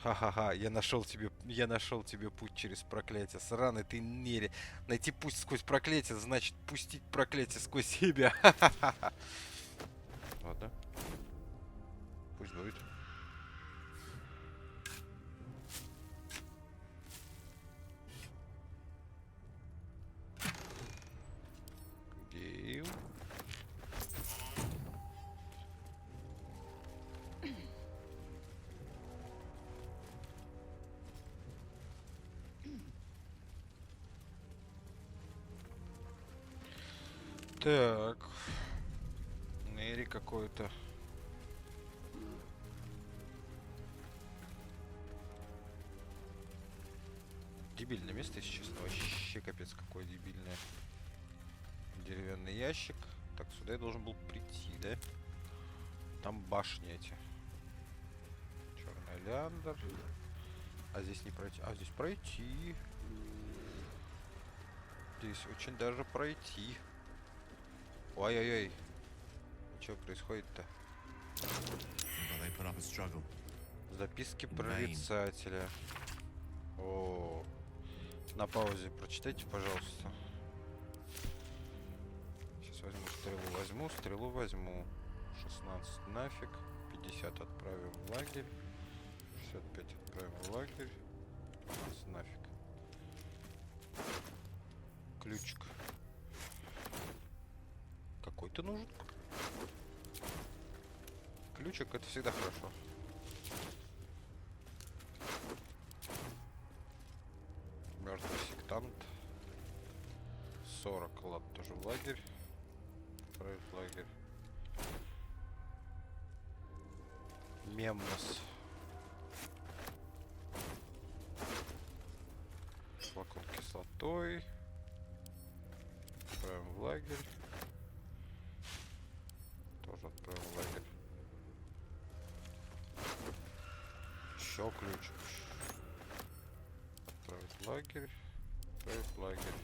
Ха-ха-ха, я нашел тебе путь через проклятие. Сраный ты нере. Найти путь сквозь проклятие, значит пустить проклятие сквозь себя. Ха-ха-ха. Ладно. Пусть будет. Гейл. Так. Нэри какой-то. Дебильное место, если честно. Вообще капец какое дебильное. Деревянный ящик. Так, сюда я должен был прийти, да? Там башни эти. Черный леандр. А здесь не пройти. А здесь пройти. Здесь очень даже пройти. Ой-ой-ой. Что происходит-то? Записки прорицателя. О, на паузе прочитайте, пожалуйста. Сейчас возьму стрелу возьму. 16 нафиг. 50 отправим в лагерь. 65 отправим в лагерь. 15 нафиг. Ключик. Какой-то нужен. Ключик это всегда хорошо. Мертвый сектант. 40 лад тоже в лагерь. Отправить в лагерь. Мемнос. Флакон кислотой. Отправим в лагерь. Тоже отправим в лагерь. Еще ключ. Отправить в лагерь. Отправить в лагерь.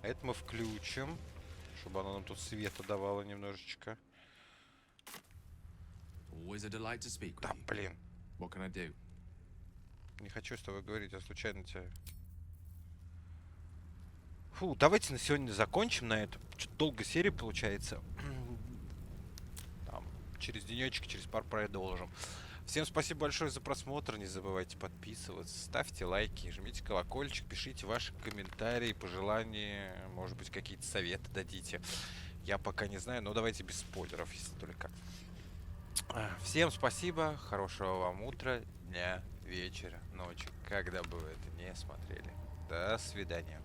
А это мы включим, чтобы оно нам тут света давало немножечко. Да, блин. Не хочу с тобой говорить, я случайно тебя... Фу, давайте на сегодня закончим на этом. Что-то долго серия получается. Там, через денечек, через пару продолжим. Всем спасибо большое за просмотр. Не забывайте подписываться, ставьте лайки, жмите колокольчик, пишите ваши комментарии, пожелания, может быть, какие-то советы дадите. Я пока не знаю, но давайте без спойлеров, если только. Всем спасибо, хорошего вам утра, дня, вечера, ночи, когда бы вы это не смотрели. До свидания.